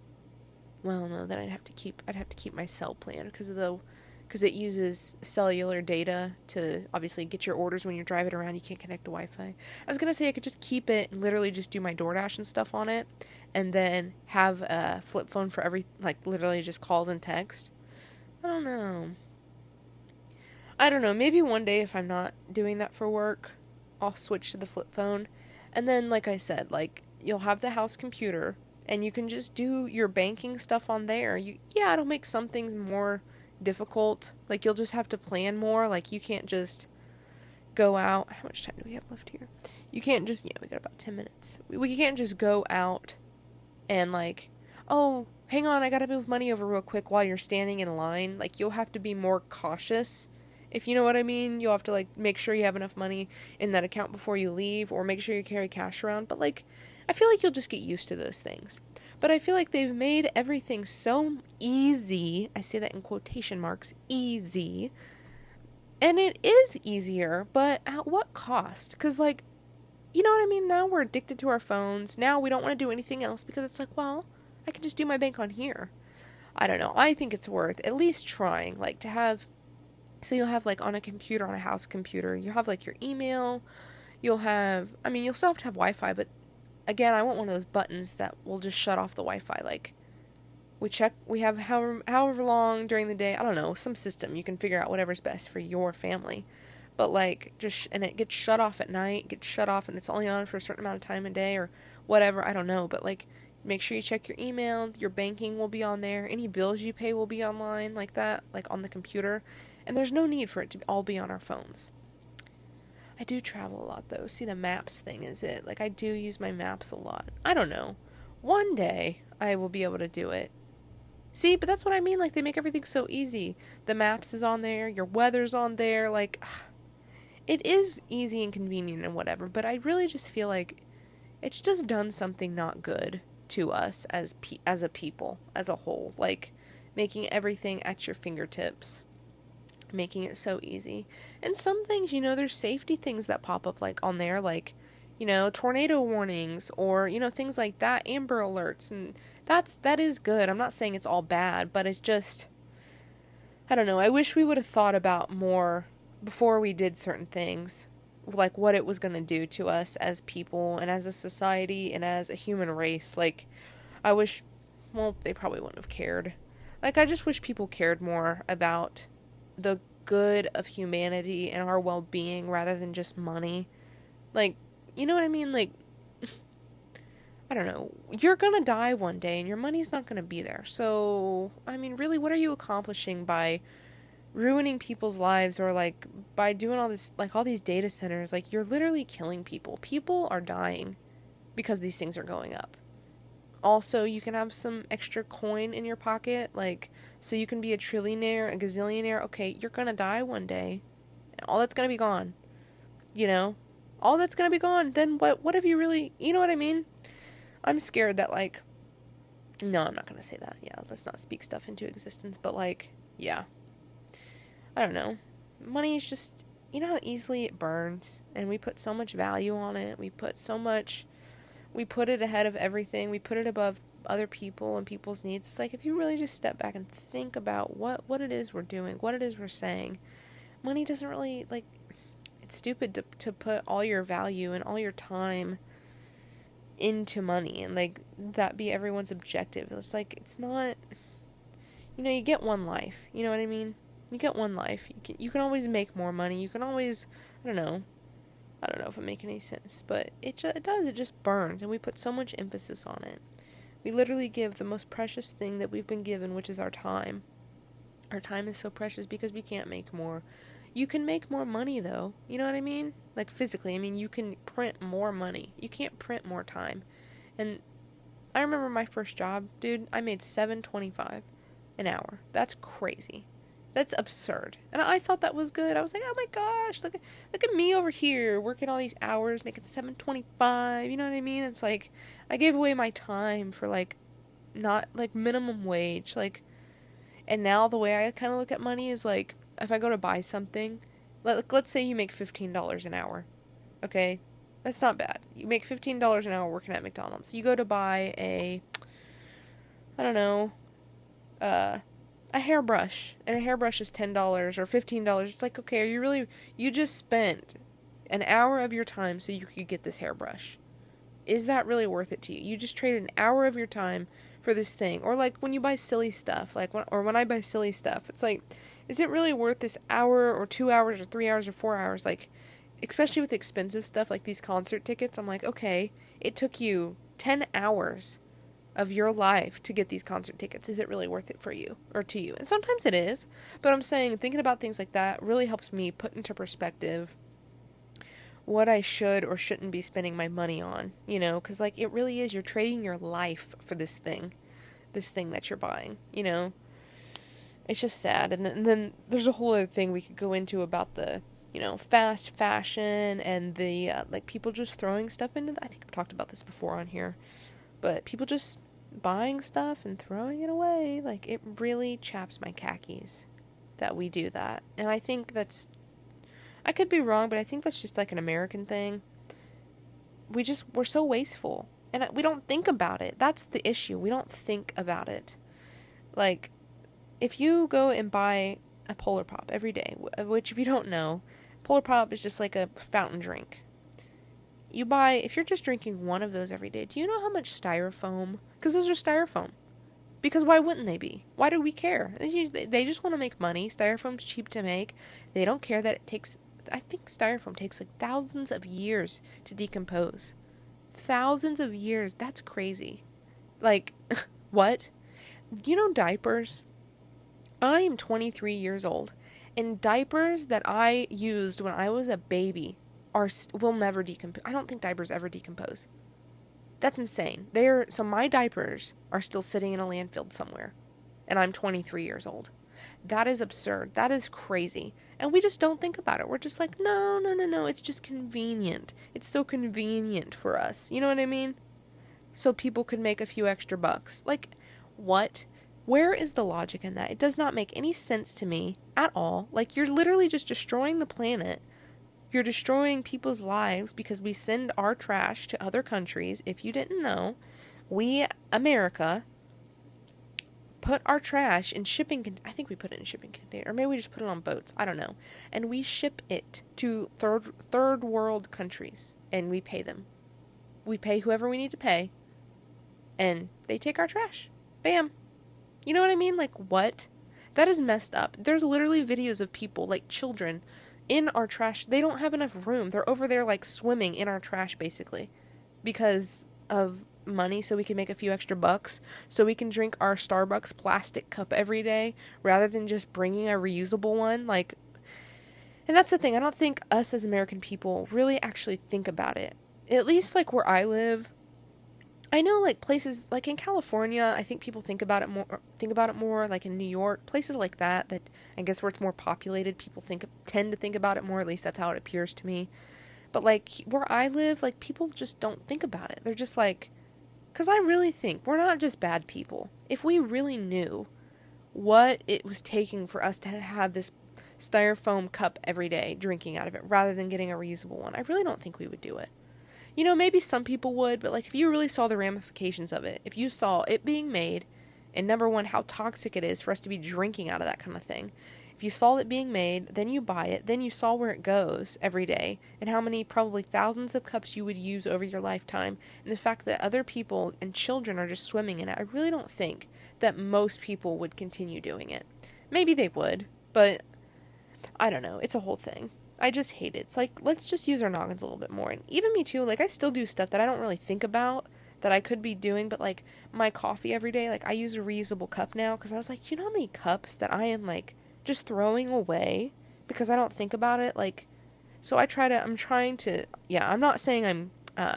well, no, then I'd have to keep my cell plan because it uses cellular data to obviously get your orders when you're driving around. You can't connect to Wi-Fi. I was gonna say I could just keep it and literally just do my DoorDash and stuff on it, and then have a flip phone for like literally just calls and text. I don't know. Maybe one day if I'm not doing that for work, I'll switch to the flip phone, and then like I said, like you'll have the house computer and you can just do your banking stuff on there. It'll make some things more difficult. Like you'll just have to plan more. Like you can't just go out. How much time do we have left here? You can't just, we got about 10 minutes. We can't just go out and like, oh, hang on, I gotta move money over real quick while you're standing in line. Like you'll have to be more cautious. If you know what I mean, you'll have to like make sure you have enough money in that account before you leave, or make sure you carry cash around. But like, I feel like you'll just get used to those things. But I feel like they've made everything so easy. I say that in quotation marks, easy. And it is easier, but at what cost? Because, like, you know what I mean? Now we're addicted to our phones. Now we don't want to do anything else because it's like, well, I can just do my bank on here. I don't know. I think it's worth at least trying, like, to have. So you'll have, like, on a computer, on a house computer, you'll have, like, your email. You'll still have to have Wi-Fi, but again, I want one of those buttons that will just shut off the Wi-Fi. Like, we have however long during the day, I don't know, some system. You can figure out whatever's best for your family. But, like, and it gets shut off at night, gets shut off, and it's only on for a certain amount of time a day or whatever, I don't know. But, like, make sure you check your email, your banking will be on there, any bills you pay will be online like that, like on the computer. And there's no need for it to all be on our phones. I do travel a lot, though. See, the maps thing is it. Like, I do use my maps a lot. I don't know. One day, I will be able to do it. See, but that's what I mean. Like, they make everything so easy. The maps is on there. Your weather's on there. Like, it is easy and convenient and whatever. But I really just feel like it's just done something not good to us as a people, as a whole. Like, making everything at your fingertips. Making it so easy. And some things, there's safety things that pop up like on there, like, tornado warnings or, things like that, Amber Alerts, and that is good. I'm not saying it's all bad, but it's just, I don't know, I wish we would have thought about more before we did certain things, like what it was going to do to us as people and as a society and as a human race. Like, I wish, well, they probably wouldn't have cared. Like, I just wish people cared more about the good of humanity and our well-being rather than just money. Like, you know what I mean? Like, I don't know. You're gonna die one day and your money's not gonna be there. So, I mean, really, what are you accomplishing by ruining people's lives, or like by doing all this, like all these data centers? Like, you're literally killing people. People are dying because these things are going up. Also, you can have some extra coin in your pocket, like, so you can be a trillionaire, a gazillionaire. Okay, you're gonna die one day, and all that's gonna be gone. All that's gonna be gone. Then what have you really, you know what I mean? I'm scared that, like, no, I'm not gonna say that. Yeah, let's not speak stuff into existence, but, like, yeah. I don't know. Money is just, how easily it burns, and we put so much value on it. We put it ahead of everything. We put it above other people and people's needs. It's like, if you really just step back and think about what it is we're doing, what it is we're saying, money doesn't really, like, it's stupid to put all your value and all your time into money and, like, that be everyone's objective. It's like, it's not, you get one life. You know what I mean? You get one life. You can always make more money. You can always, I don't know if it makes any sense, but it does. It just burns, and we put so much emphasis on it. We literally give the most precious thing that we've been given, which is our time. Our time is so precious because we can't make more. You can make more money though. You know what I mean? Like physically. I mean, you can print more money. You can't print more time. And I remember my first job, dude, I made $7.25 an hour. That's crazy. That's absurd. And I thought that was good. I was like, "Oh my gosh, look at me over here working all these hours, making $7.25." You know what I mean? It's like I gave away my time for like not like minimum wage, like. And now the way I kind of look at money is like if I go to buy something, let's say you make $15 an hour. Okay? That's not bad. You make $15 an hour working at McDonald's. You go to buy I don't know, a hairbrush, and a hairbrush is $10 or $15. It's like, okay, you just spent an hour of your time so you could get this hairbrush. Is that really worth it to you? You just traded an hour of your time for this thing. Or like when you buy silly stuff, when I buy silly stuff, it's like, is it really worth this hour or 2 hours or 3 hours or 4 hours? Like, especially with expensive stuff like these concert tickets, I'm like, okay, it took you 10 hours of your life to get these concert tickets. Is it really worth it for you or to you? And sometimes it is, but I'm saying thinking about things like that really helps me put into perspective what I should or shouldn't be spending my money on, you know, because like it really is, you're trading your life for this thing that you're buying, you know. It's just sad. And then there's a whole other thing we could go into about the, you know, fast fashion and the like people just throwing stuff into I think I've talked about this before on here, but people just buying stuff and throwing it away. Like, it really chaps my khakis that we do that. And I think I could be wrong, but I think that's just like an American thing. We're so wasteful. And we don't think about it. That's the issue. We don't think about it. Like, if you go and buy a Polar Pop every day, which if you don't know, Polar Pop is just like a fountain drink. If you're just drinking one of those every day, do you know how much styrofoam? Because those are styrofoam. Because why wouldn't they be? Why do we care? They just want to make money. Styrofoam's cheap to make. They don't care that I think styrofoam takes like thousands of years to decompose. Thousands of years. That's crazy. Like, what? You know diapers? I am 23 years old. And diapers that I used when I was a baby will never decompose. I don't think diapers ever decompose. That's insane. So my diapers are still sitting in a landfill somewhere, and I'm 23 years old. That is absurd. That is crazy. And we just don't think about it. We're just like, no, it's just convenient. It's so convenient for us. You know what I mean? So people could make a few extra bucks. Like, what? Where is the logic in that? It does not make any sense to me at all. Like, you're literally just destroying the planet. You're destroying people's lives because we send our trash to other countries. If you didn't know, we, America, put our trash in I think we put it in shipping containers, or maybe we just put it on boats. I don't know. And we ship it to third world countries, and we pay them. We pay whoever we need to pay, and they take our trash. Bam. You know what I mean? Like, what? That is messed up. There's literally videos of people, like children, in our trash. They don't have enough room. They're over there like swimming in our trash basically because of money, so we can make a few extra bucks, so we can drink our Starbucks plastic cup every day rather than just bringing a reusable one. Like, and that's the thing. I don't think us as American people really actually think about it. At least like where I live, I know like places like in California, I think people think about it more like in New York, places like that I guess where it's more populated, people tend to think about it more, at least that's how it appears to me. But like where I live, like people just don't think about it. They're just like, cuz I really think we're not just bad people. If we really knew what it was taking for us to have this styrofoam cup every day drinking out of it rather than getting a reusable one, I really don't think we would do it. You know, maybe some people would, but like if you really saw the ramifications of it, if you saw it being made, and number one, how toxic it is for us to be drinking out of that kind of thing. If you saw it being made, then you buy it, then you saw where it goes every day, and how many probably thousands of cups you would use over your lifetime, and the fact that other people and children are just swimming in it, I really don't think that most people would continue doing it. Maybe they would, but I don't know. It's a whole thing. I just hate it. It's like, let's just use our noggins a little bit more. And even me too, like I still do stuff that I don't really think about that I could be doing, but like my coffee every day, like I use a reusable cup now because I was like, you know how many cups that I am like just throwing away because I don't think about it. Like, so I'm trying to, yeah, I'm not saying I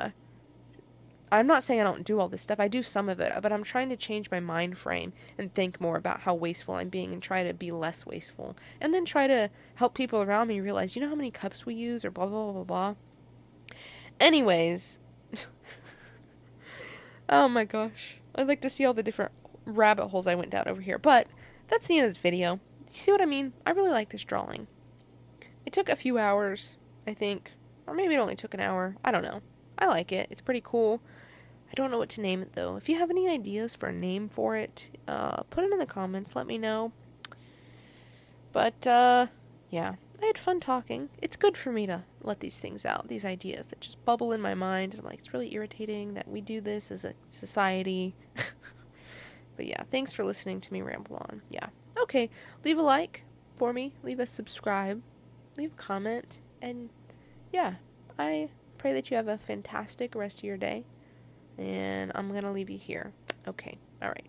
don't do all this stuff. I do some of it, but I'm trying to change my mind frame and think more about how wasteful I'm being and try to be less wasteful. And then try to help people around me realize, you know how many cups we use or blah, blah, blah, blah, blah. Anyways, oh my gosh. I'd like to see all the different rabbit holes I went down over here. But that's the end of this video. You see what I mean? I really like this drawing. It took a few hours, I think. Or maybe it only took an hour. I don't know. I like it. It's pretty cool. I don't know what to name it, though. If you have any ideas for a name for it, put it in the comments. Let me know. But, yeah. I had fun talking. It's good for me to let these things out, these ideas that just bubble in my mind. I'm like, it's really irritating that we do this as a society. But yeah, thanks for listening to me ramble on. Yeah. Okay, leave a like for me. Leave a subscribe. Leave a comment. And, yeah, I pray that you have a fantastic rest of your day. And I'm going to leave you here. Okay. All right.